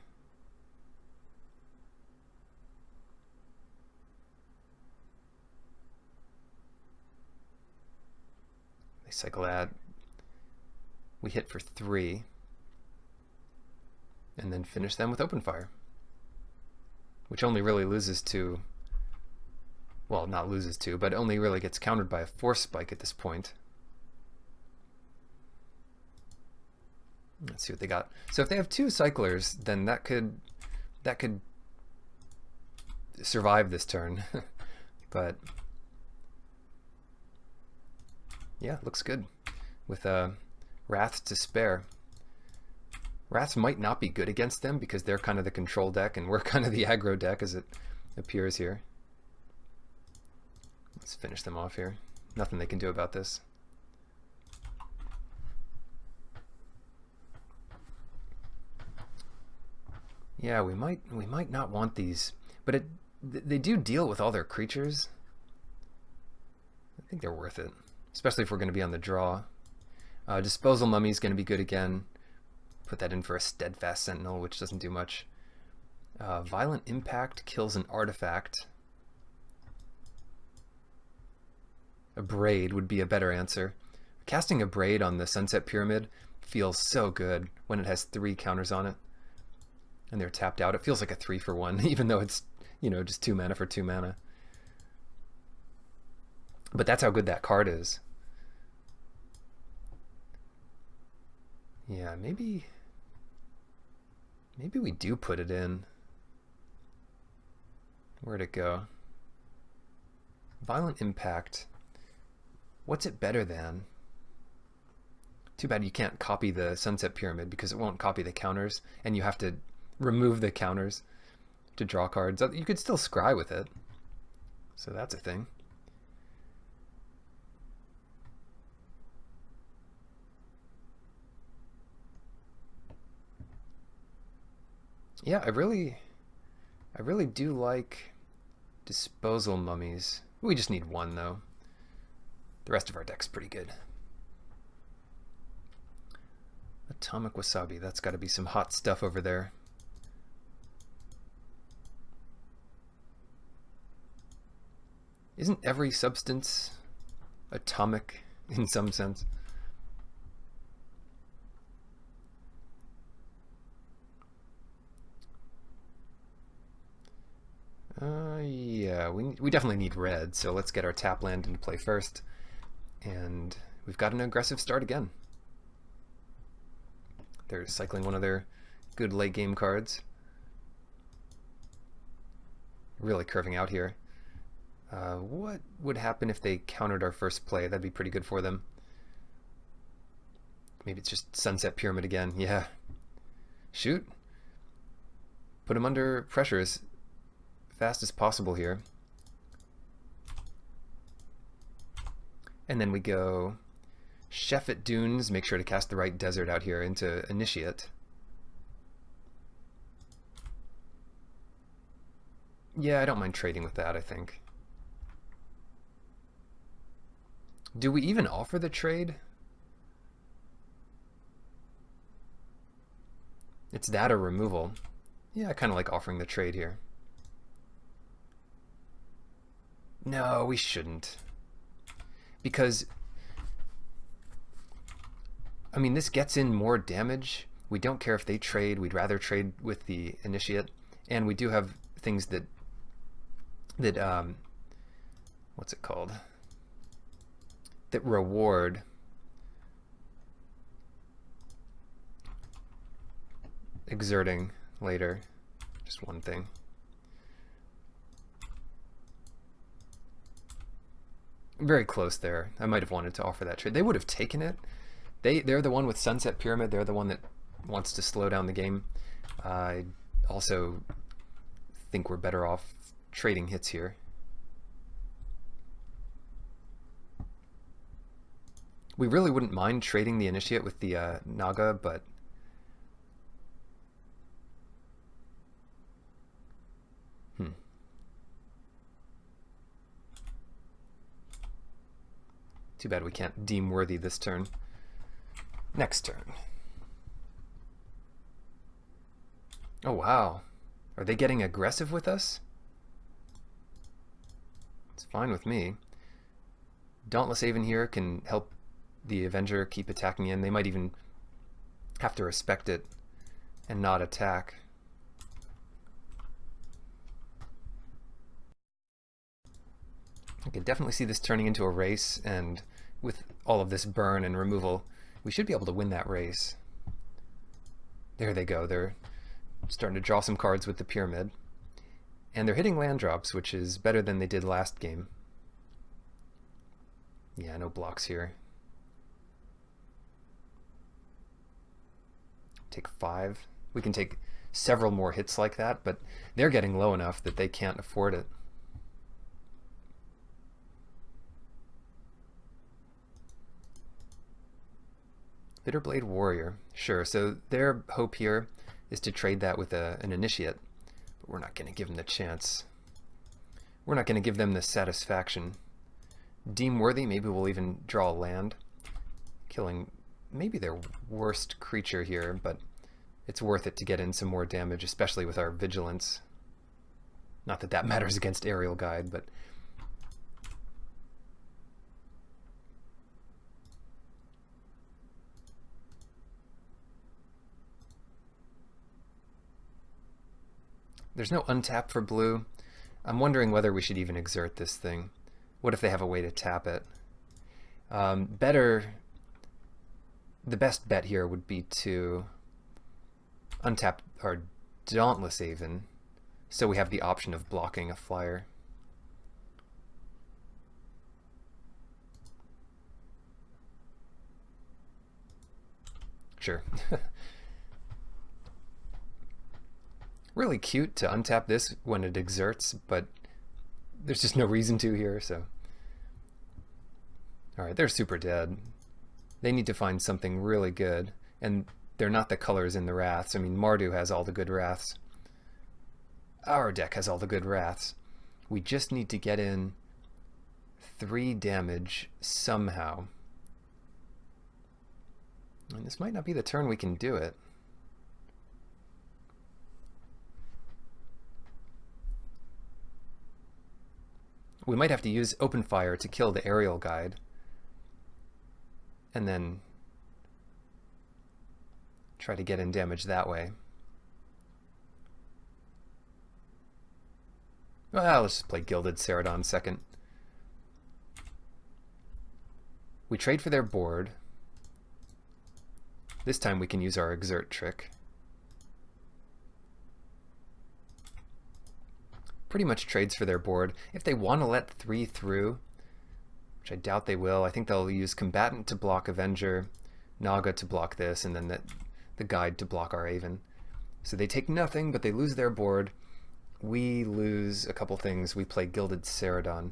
They cycle that. We hit for 3. And then finish them with open fire. Which only really loses to, well, not loses to, but only really gets countered by a force spike at this point. Let's see what they got. So if they have 2 cyclers, then that could survive this turn. But yeah, looks good with Wraths to spare. Wraths might not be good against them because they're kind of the control deck and we're kind of the aggro deck as it appears here. Let's finish them off here. Nothing they can do about this. Yeah, we might not want these, but they do deal with all their creatures. I think they're worth it, especially if we're going to be on the draw. Disposal Mummy is going to be good again. Put that in for a Steadfast Sentinel, which doesn't do much. Violent Impact kills an artifact. A Braid would be a better answer. Casting a Braid on the Sunset Pyramid feels so good when it has 3 counters on it. And they're tapped out. It feels like a 3-for-1, even though it's, you know, just 2 mana for 2 mana. But that's how good that card is. Yeah, maybe we do put it in. Where'd it go? Violent Impact. What's it better than? Too bad you can't copy the Sunset Pyramid because it won't copy the counters, and you have to remove the counters to draw cards. You could still scry with it, so that's a thing. Yeah, I really do like Disposal Mummies. We just need 1 though. The rest of our deck's pretty good. Atomic Wasabi, that's got to be some hot stuff over there. Isn't every substance atomic in some sense? Yeah, we definitely need red, so let's get our tap land into play first. And we've got an aggressive start again. They're cycling one of their good late game cards. Really curving out here. What would happen if they countered our first play? That'd be pretty good for them. Maybe it's just Sunset Pyramid again. Yeah. Shoot. Put them under pressure as fast as possible here. And then we go Sheffet Dunes, make sure to cast the right desert out here into Initiate. Yeah, I don't mind trading with that, I think. Do we even offer the trade? It's that or removal. Yeah, I kind of like offering the trade here. No, we shouldn't. Because, I mean, this gets in more damage. We don't care if they trade. We'd rather trade with the Initiate. And we do have things that what's it called? That reward exerting later. Just one thing. Very close there. I might have wanted to offer that trade. They would have taken it. They're the one with Sunset Pyramid. They're the one that wants to slow down the game. I also think we're better off trading hits here. We really wouldn't mind trading the Initiate with the Naga, but too bad we can't deem worthy this turn. Next turn. Oh wow. Are they getting aggressive with us? It's fine with me. Dauntless Haven here can help the Avenger keep attacking in. They might even have to respect it and not attack. I can definitely see this turning into a race, and with all of this burn and removal, we should be able to win that race. There they go. They're starting to draw some cards with the Pyramid. And they're hitting land drops, which is better than they did last game. Yeah, no blocks here. Take 5. We can take several more hits like that, but they're getting low enough that they can't afford it. Bitterblade Warrior. Sure, so their hope here is to trade that with an Initiate, but we're not going to give them the chance. We're not going to give them the satisfaction. Deem worthy, maybe we'll even draw a land, killing maybe their worst creature here, but it's worth it to get in some more damage, especially with our Vigilance. Not that that matters against Aerial Guide, but there's no untap for blue. I'm wondering whether we should even exert this thing. What if they have a way to tap it? The best bet here would be to untap our Dauntless Haven, so we have the option of blocking a flyer. Sure. Really cute to untap this when it exerts, but there's just no reason to here, so. Alright, they're super dead. They need to find something really good, and they're not the colors in the Wraths. I mean, Mardu has all the good Wraths. Our deck has all the good Wraths. We just need to get in 3 damage somehow. And this might not be the turn we can do it. We might have to use Open Fire to kill the Aerial Guide, and then try to get in damage that way. Well, let's just play Gilded Ceradon second. We trade for their board. This time we can use our Exert trick. Pretty much trades for their board. If they want to let 3 through, which I doubt they will, I think they'll use Combatant to block Avenger, Naga to block this, and then the Guide to block our Haven. So they take nothing, but they lose their board. We lose a couple things. We play Gilded Ceradon.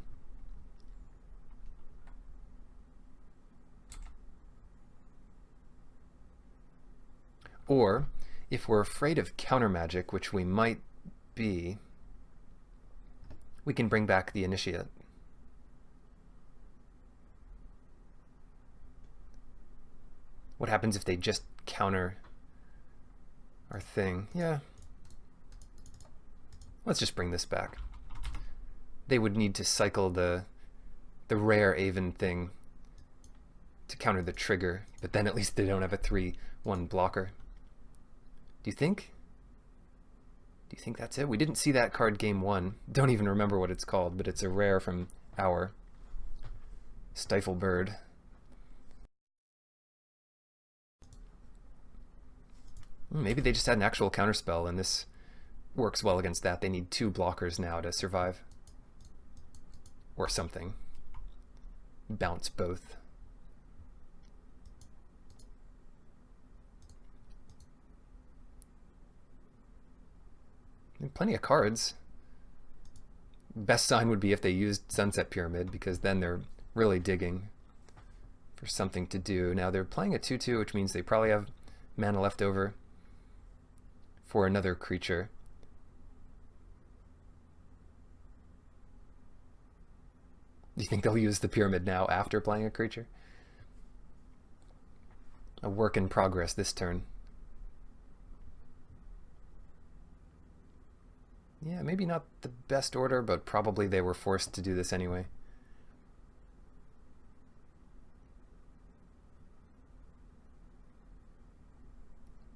Or, if we're afraid of counter magic, which we might be, we can bring back the Initiate. What happens if they just counter our thing? Yeah. Let's just bring this back. They would need to cycle the rare Aven thing to counter the trigger, but then at least they don't have a 3/1 blocker. Do you think? Do you think that's it? We didn't see that card game 1. Don't even remember what it's called, but it's a rare from our Stifle Bird. Maybe they just had an actual counterspell, and this works well against that. They need 2 blockers now to survive. Or something. Bounce both. Plenty of cards. Best sign would be if they used Sunset Pyramid, because then they're really digging for something to do. Now they're playing a 2/2, which means they probably have mana left over for another creature. Do you think they'll use the Pyramid now after playing a creature? A work in progress this turn. Yeah, maybe not the best order, but probably they were forced to do this anyway.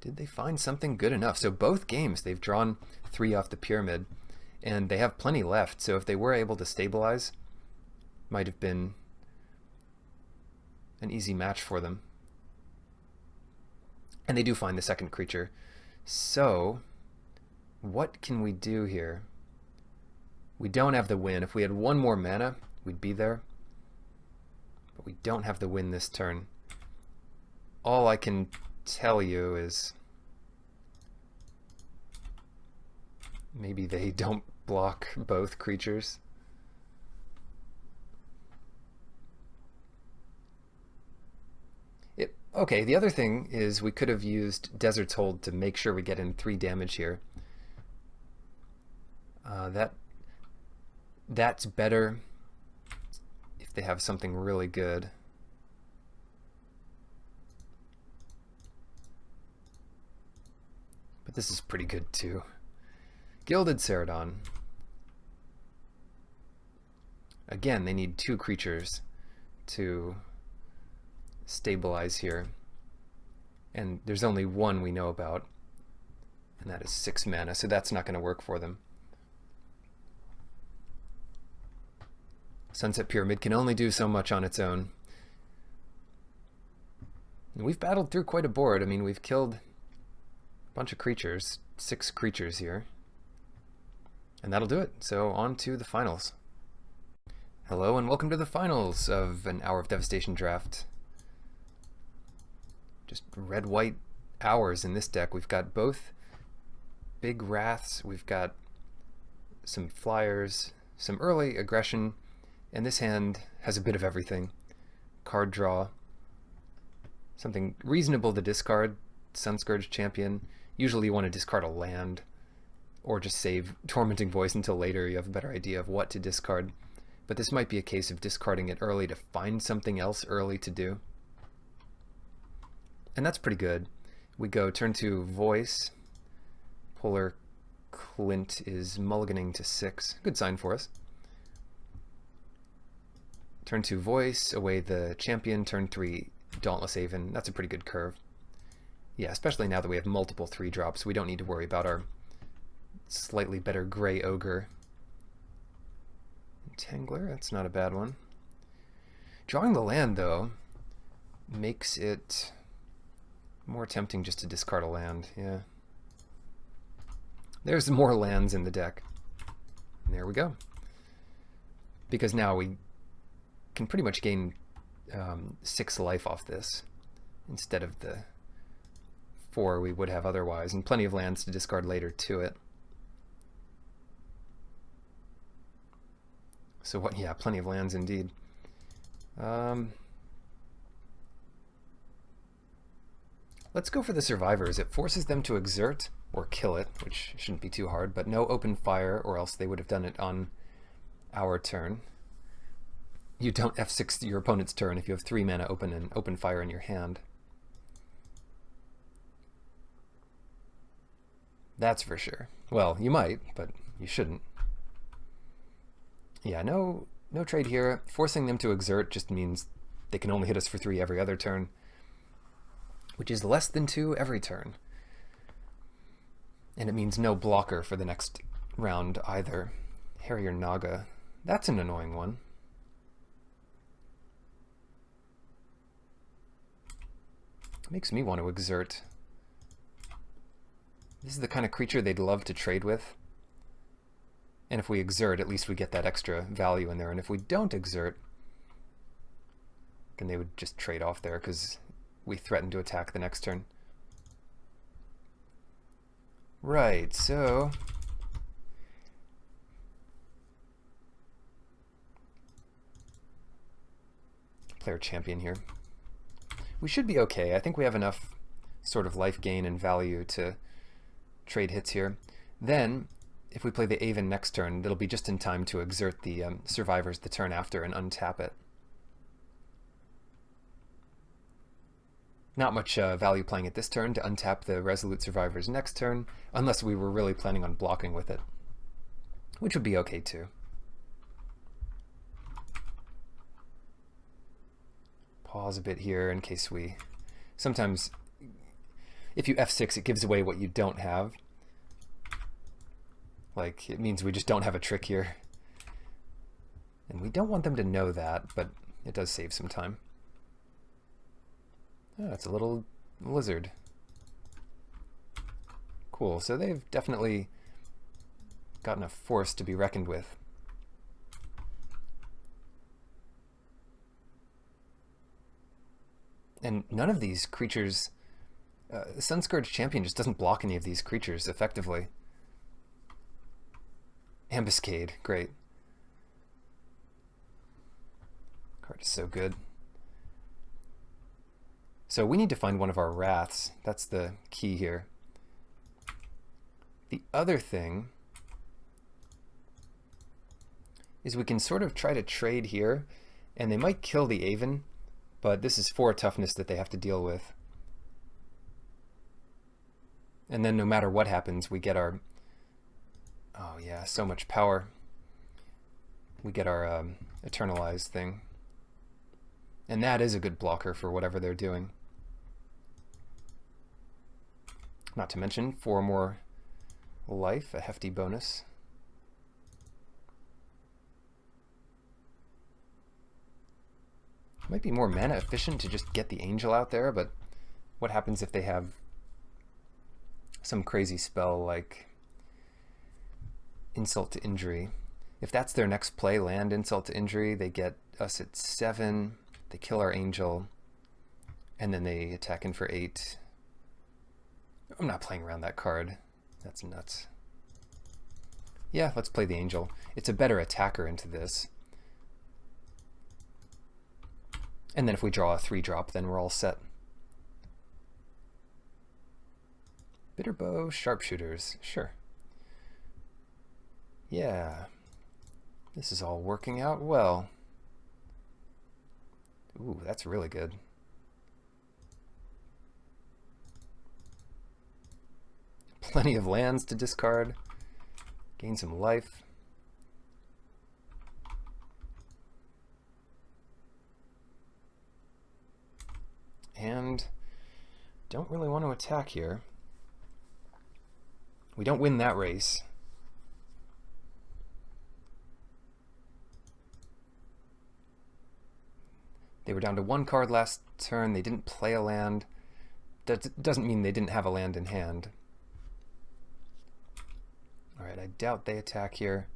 Did they find something good enough? So both games they've drawn 3 off the Pyramid, and they have plenty left, so if they were able to stabilize, might have been an easy match for them. And they do find the second creature. So what can we do here? We don't have the win. If we had 1 more mana, we'd be there. But we don't have the win this turn. All I can tell you is maybe they don't block both creatures. Okay, the other thing is we could have used Desert's Hold to make sure we get in 3 damage here. That's better if they have something really good. But this is pretty good too. Gilded Ceradon. Again, they need 2 creatures to stabilize here. And there's only 1 we know about, and that is 6 mana, so that's not going to work for them. Sunset Pyramid can only do so much on its own. And we've battled through quite a board. I mean, we've killed a bunch of creatures, 6 creatures here. And that'll do it. So on to the finals. Hello and welcome to the finals of an Hour of Devastation draft. Just red-white hours in this deck. We've got both big wraths, we've got some flyers, some early aggression, and this hand has a bit of everything. Card draw, something reasonable to discard, Sunscourge Champion. Usually you want to discard a land, or just save Tormenting Voice until later you have a better idea of what to discard. But this might be a case of discarding it early to find something else early to do. And that's pretty good. We go turn 2 Voice. Polar Clint is mulliganing to 6. Good sign for us. Turn 2 Voice, away the Champion. Turn 3 Dauntless Aven. That's a pretty good curve. Yeah, especially now that we have multiple 3-drops, we don't need to worry about our slightly better Gray Ogre. Entangler, that's not a bad one. Drawing the land, though, makes it more tempting just to discard a land, yeah. There's more lands in the deck. And there we go. Because now we can pretty much gain 6 life off this instead of the 4 we would have otherwise, and plenty of lands to discard later to it. So what? Yeah, plenty of lands indeed. Let's go for the survivors. It forces them to exert or kill it, which shouldn't be too hard, but no open fire, or else they would have done it on our turn. You don't F6 your opponent's turn if you have 3 mana open and open fire in your hand. That's for sure. Well, you might, but you shouldn't. Yeah, no trade here. Forcing them to exert just means they can only hit us for 3 every other turn, which is less than 2 every turn. And it means no blocker for the next round either. Harrier Naga. That's an annoying one. Makes me want to exert. This is the kind of creature they'd love to trade with. And if we exert, at least we get that extra value in there. And if we don't exert, then they would just trade off there because we threaten to attack the next turn. Right, so player champion here. We should be okay. I think we have enough sort of life gain and value to trade hits here. Then, if we play the Aven next turn, it'll be just in time to exert the survivors the turn after and untap it. Not much value playing it this turn to untap the Resolute Survivors next turn, unless we were really planning on blocking with it, which would be okay too. Pause a bit here in case we... Sometimes, if you F6, it gives away what you don't have. Like, it means we just don't have a trick here. And we don't want them to know that, but it does save some time. Oh, it's a little lizard. Cool, so they've definitely gotten a force to be reckoned with. And none of these creatures... Sunscourge Champion just doesn't block any of these creatures effectively. Ambuscade, great. Card is so good. So we need to find one of our Wraths. That's the key here. The other thing is we can sort of try to trade here, and they might kill the Aven, but this is 4 toughness that they have to deal with. And then no matter what happens, we get our... Oh yeah, so much power. We get our Eternalized thing. And that is a good blocker for whatever they're doing. Not to mention 4 more life, a hefty bonus. Might be more mana efficient to just get the Angel out there, but what happens if they have some crazy spell like Insult to Injury? If that's their next play, land Insult to Injury, they get us at 7, they kill our Angel, and then they attack in for 8. I'm not playing around that card. That's nuts. Yeah, let's play the Angel. It's a better attacker into this. And then if we draw a 3-drop, then we're all set. Bitterbow, Sharpshooters, sure. Yeah, this is all working out well. Ooh, that's really good. Plenty of lands to discard. Gain some life. And don't really want to attack here. We don't win that race. They were down to 1 card last turn. They didn't play a land. That doesn't mean they didn't have a land in hand. Alright, I doubt they attack here.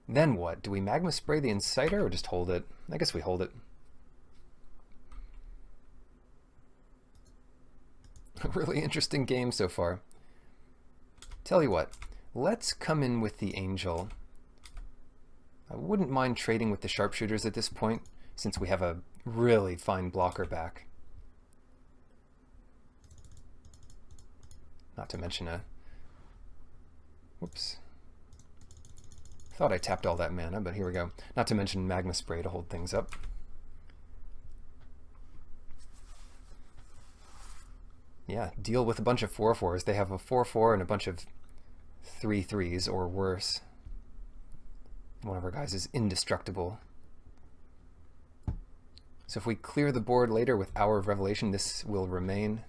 Then what? Do we Magma Spray the Inciter or just hold it? I guess we hold it. A really interesting game so far. Tell you what, let's come in with the Angel. I wouldn't mind trading with the Sharpshooters at this point, since we have a really fine blocker back. Not to mention a... Whoops. Thought I tapped all that mana, but here we go. Not to mention Magma Spray to hold things up. Yeah, deal with a bunch of 4/4s. They have a 4/4 and a bunch of 3/3s or worse. One of our guys is indestructible. So if we clear the board later with Hour of Revelation, this will remain.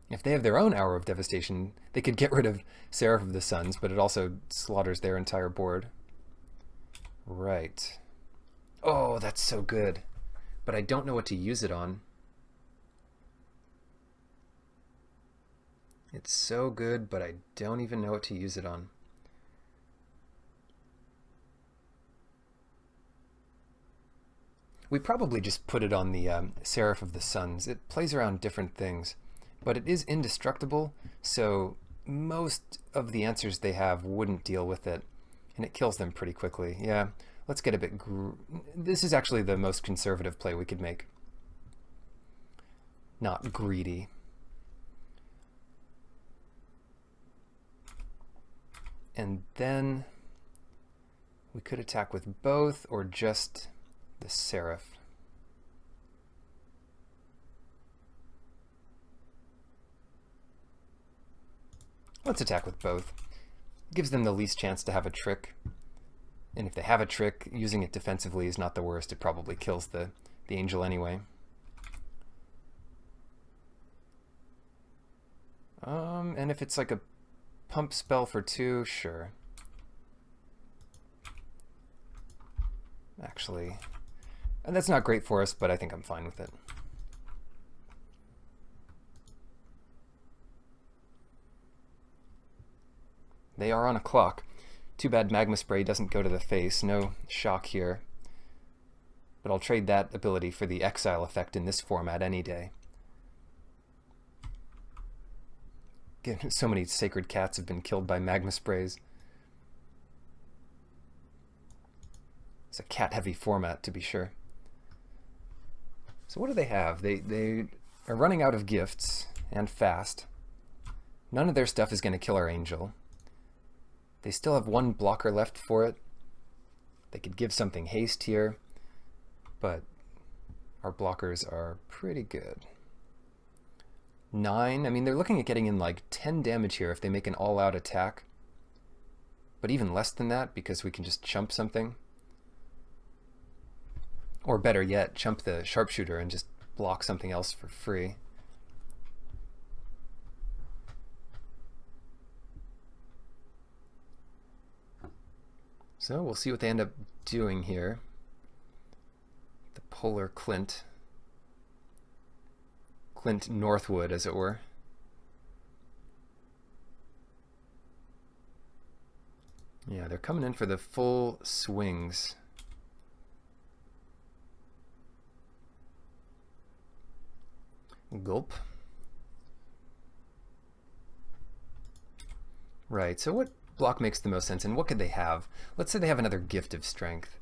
If they have their own Hour of Devastation, they could get rid of Seraph of the Suns, but it also slaughters their entire board. Right. Oh, that's so good. But I don't know what to use it on. It's so good, but I don't even know what to use it on. We probably just put it on the Seraph of the Suns. It plays around different things, but it is indestructible, so most of the answers they have wouldn't deal with it, and it kills them pretty quickly. Yeah, let's get a bit... This is actually the most conservative play we could make. Not greedy. And then we could attack with both or just the Seraph. Let's attack with both. Gives them the least chance to have a trick. And if they have a trick, using it defensively is not the worst. It probably kills the angel anyway. And if it's like a pump spell for 2, sure. Actually, and that's not great for us, but I think I'm fine with it. They are on a clock. Too bad Magma Spray doesn't go to the face. No shock here. But I'll trade that ability for the exile effect in this format any day. So many sacred cats have been killed by Magma Sprays. It's a cat-heavy format, to be sure. So what do they have? They are running out of gifts, and fast. None of their stuff is going to kill our angel. They still have one blocker left for it. They could give something haste here, but our blockers are pretty good. 9, I mean, they're looking at getting in like 10 damage here if they make an all-out attack. But even less than that, because we can just chump something. Or better yet, chump the sharpshooter and just block something else for free. So we'll see what they end up doing here. The Polar Clint. Clint Northwood, as it were. Yeah, they're coming in for the full swings. Gulp. Right, so what block makes the most sense, and what could they have? Let's say they have another Gift of Strength.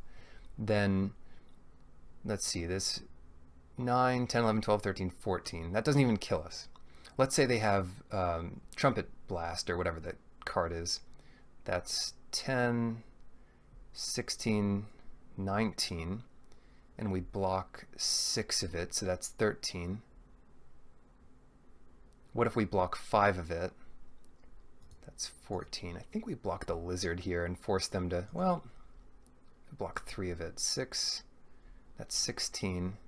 Then, let's see, this 9, 10, 11, 12, 13, 14. That doesn't even kill us. Let's say they have Trumpet Blast, or whatever that card is. That's 10, 16, 19, and we block 6 of it, so that's 13. What if we block 5 of it? That's 14. I think we block the lizard here and force them to, well, block 3 of it. 6, that's 16.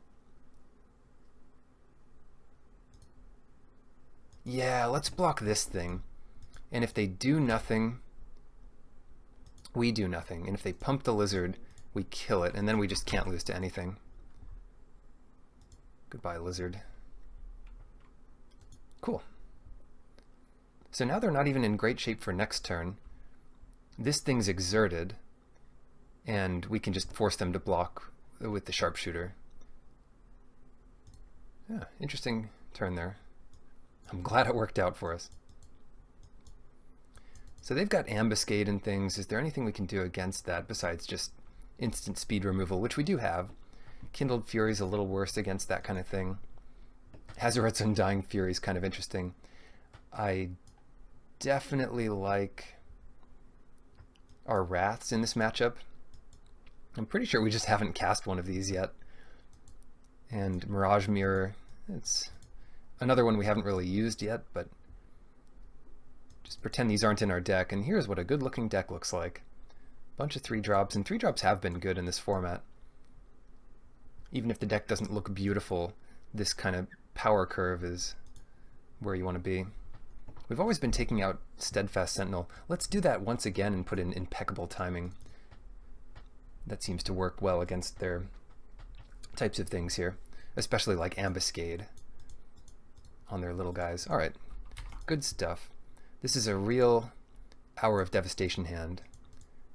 Yeah, let's block this thing. And if they do nothing, we do nothing. And if they pump the lizard, we kill it, and then we just can't lose to anything. Goodbye, lizard. Cool. So now they're not even in great shape for next turn. This thing's exerted, and we can just force them to block with the sharpshooter. Yeah, interesting turn there. I'm glad it worked out for us. So they've got ambuscade and things. Is there anything we can do against that besides just instant speed removal, which we do have? Kindled Fury's a little worse against that kind of thing. Hazoret's Undying Fury's kind of interesting. I definitely like our Wraths in this matchup. I'm pretty sure we just haven't cast one of these yet. And Mirage Mirror, it's another one we haven't really used yet, but just pretend these aren't in our deck, and here's what a good looking deck looks like. Bunch of 3-drops, and 3-drops have been good in this format. Even if the deck doesn't look beautiful, this kind of power curve is where you want to be. We've always been taking out Steadfast Sentinel. Let's do that once again and put in impeccable timing. That seems to work well against their types of things here, especially like Ambuscade on their little guys. Alright, good stuff. This is a real Hour of Devastation hand.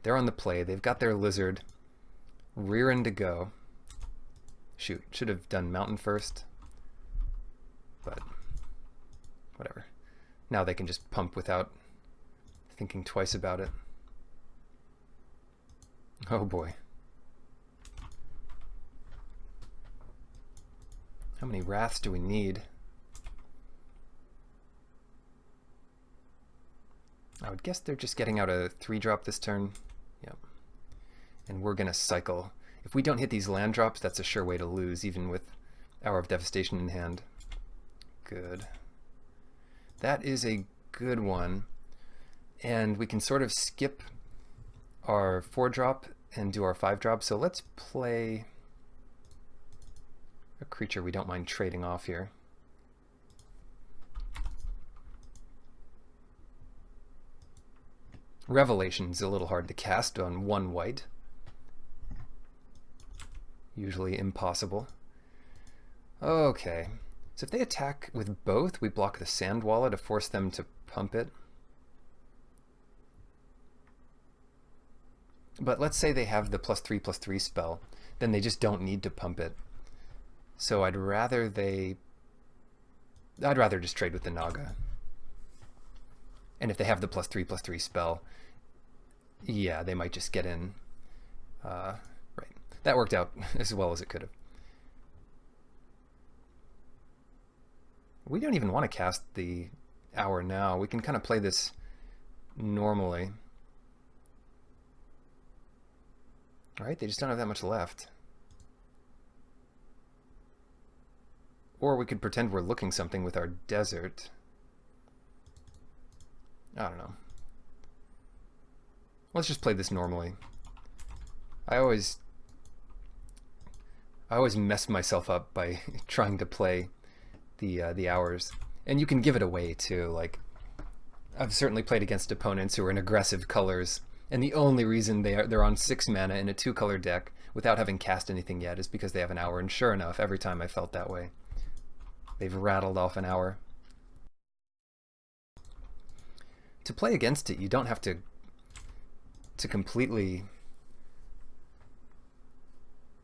They're on the play, they've got their Lizard rearing to go. Shoot, should have done Mountain first, but whatever. Now they can just pump without thinking twice about it. Oh boy. How many Wraths do we need? I would guess they're just getting out a 3-drop this turn. Yep. And we're going to cycle. If we don't hit these land drops, that's a sure way to lose, even with Hour of Devastation in hand. Good. That is a good one. And we can sort of skip our 4-drop and do our 5-drop. So let's play a creature we don't mind trading off here. Revelation's a little hard to cast on 1 white. Usually impossible. Okay, so if they attack with both, we block the Sandwalla to force them to pump it. But let's say they have the +3/+3 spell, then they just don't need to pump it. So I'd rather just trade with the Naga. And if they have the +3/+3 spell, yeah, they might just get in. Right. That worked out as well as it could have. We don't even want to cast the Hour now. We can kind of play this normally. Alright, they just don't have that much left. Or we could pretend we're looking something with our Desert. I don't know. Let's just play this normally. I always mess myself up by trying to play the Hours. And you can give it away too. Like, I've certainly played against opponents who are in aggressive colors, and the only reason they're on 6 mana in a 2-color deck without having cast anything yet is because they have an Hour. And sure enough, every time I felt that way. They've rattled off an Hour. To play against it, you don't have to completely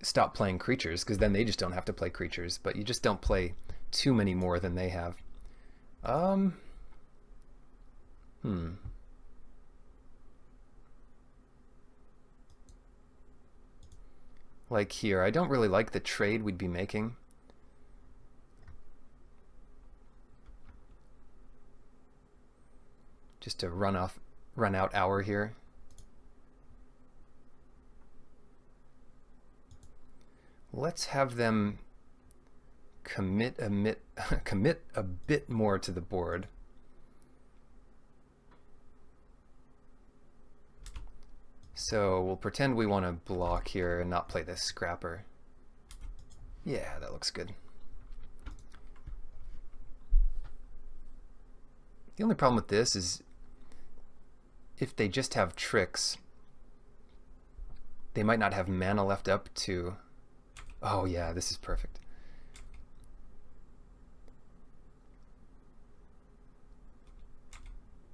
stop playing creatures, because then they just don't have to play creatures, but you just don't play too many more than they have. Like here, I don't really like the trade we'd be making. Just to run out Hour here. Let's have them commit a bit more to the board. So we'll pretend we want to block here and not play this Scrapper. Yeah, that looks good. The only problem with this is if they just have tricks, they might not have mana left up to... Oh yeah, this is perfect.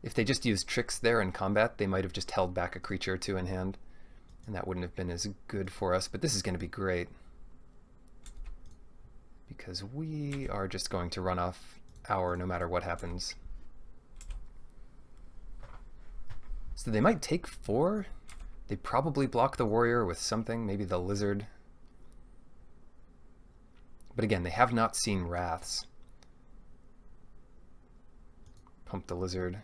If they just used tricks there in combat, they might have just held back a creature or two in hand, and that wouldn't have been as good for us, but this is going to be great. Because we are just going to run off Hour no matter what happens. So they might take 4. They probably block the Warrior with something, maybe the Lizard. But again, they have not seen Wraths. Pump the Lizard.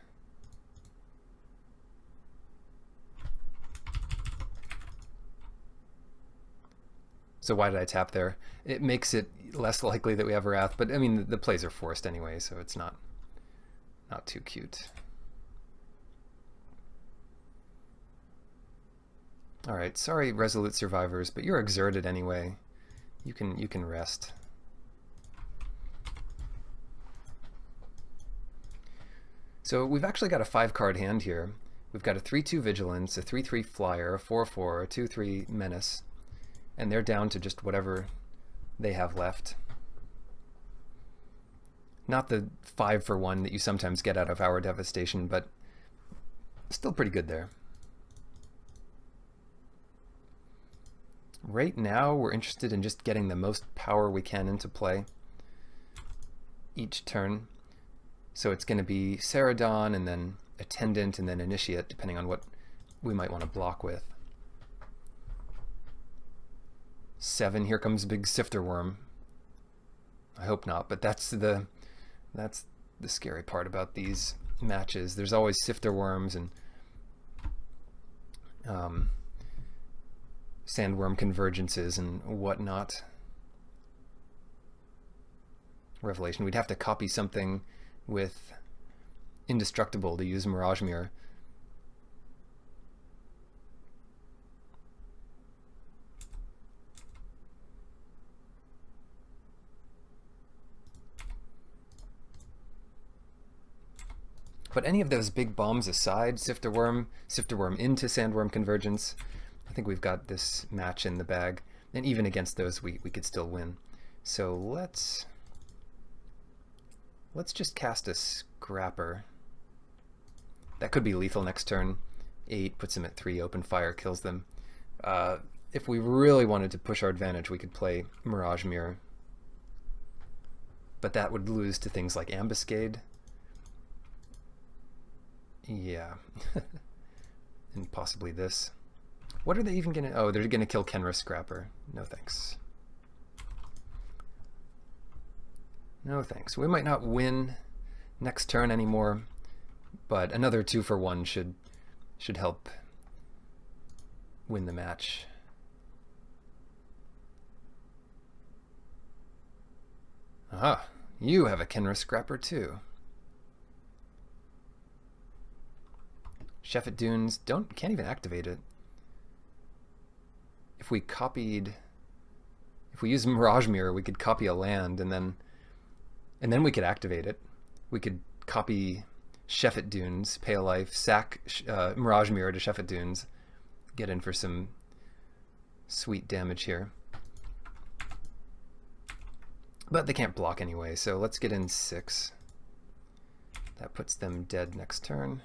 So why did I tap there? It makes it less likely that we have Wrath, but I mean the plays are forced anyway, so it's not too cute. All right, sorry, Resolute Survivors, but you're exerted anyway. You can rest. So we've actually got a 5-card hand here. We've got a 3/2 Vigilance, a 3/3 Flyer, a 4/4, a 2/3 Menace, and they're down to just whatever they have left. Not the 5-for-1 that you sometimes get out of our Devastation, but still pretty good there. Right now, we're interested in just getting the most power we can into play each turn. So it's going to be Ceradon, and then Attendant, and then Initiate, depending on what we might want to block with. 7, here comes big Sifter Worm. I hope not, but that's the scary part about these matches. There's always Sifter Worms and Sandworm Convergences and whatnot. Revelation. We'd have to copy something with Indestructible to use Mirage Mirror. But any of those big bombs aside, Sifter Worm into Sandworm Convergence, I think we've got this match in the bag. And even against those, we could still win. So let's just cast a Scrapper. That could be lethal next turn. 8 puts him at 3, open fire, kills them. If we really wanted to push our advantage, we could play Mirage Mirror. But that would lose to things like Ambuscade. Yeah. And possibly this. What are they even gonna... Oh, they're gonna kill Kenra Scrapper. No thanks. No thanks. We might not win next turn anymore, but another 2-for-1 should help win the match. Aha, you have a Kenra Scrapper too. Chef at Dunes, can't even activate it. If we use Mirage Mirror, we could copy a land and then we could activate it. We could copy Chef at Dunes, pay a life, sack Mirage Mirror to Chef at Dunes, get in for some sweet damage here. But they can't block anyway, so let's get in 6. That puts them dead next turn.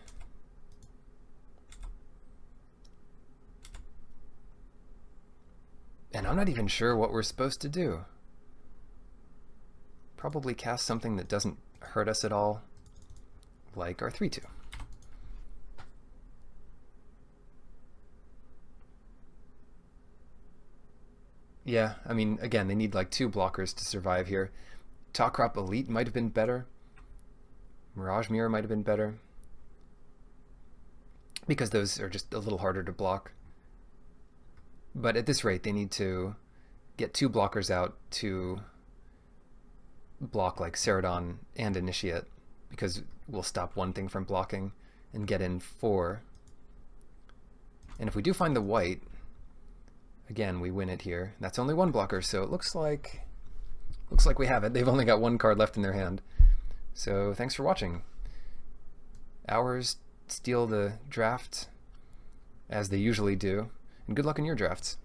And I'm not even sure what we're supposed to do. Probably cast something that doesn't hurt us at all, like our 3/2. Yeah, I mean, again, they need like 2 blockers to survive here. Talkrop Elite might have been better. Mirage Mirror might have been better. Because those are just a little harder to block. But at this rate, they need to get 2 blockers out to block like Ceradon and Initiate, because we'll stop one thing from blocking and get in 4. And if we do find the white, again, we win it here. That's only 1 blocker, so it looks like we have it. They've only got 1 card left in their hand. So thanks for watching. Ours steal the draft, as they usually do, and good luck in your drafts.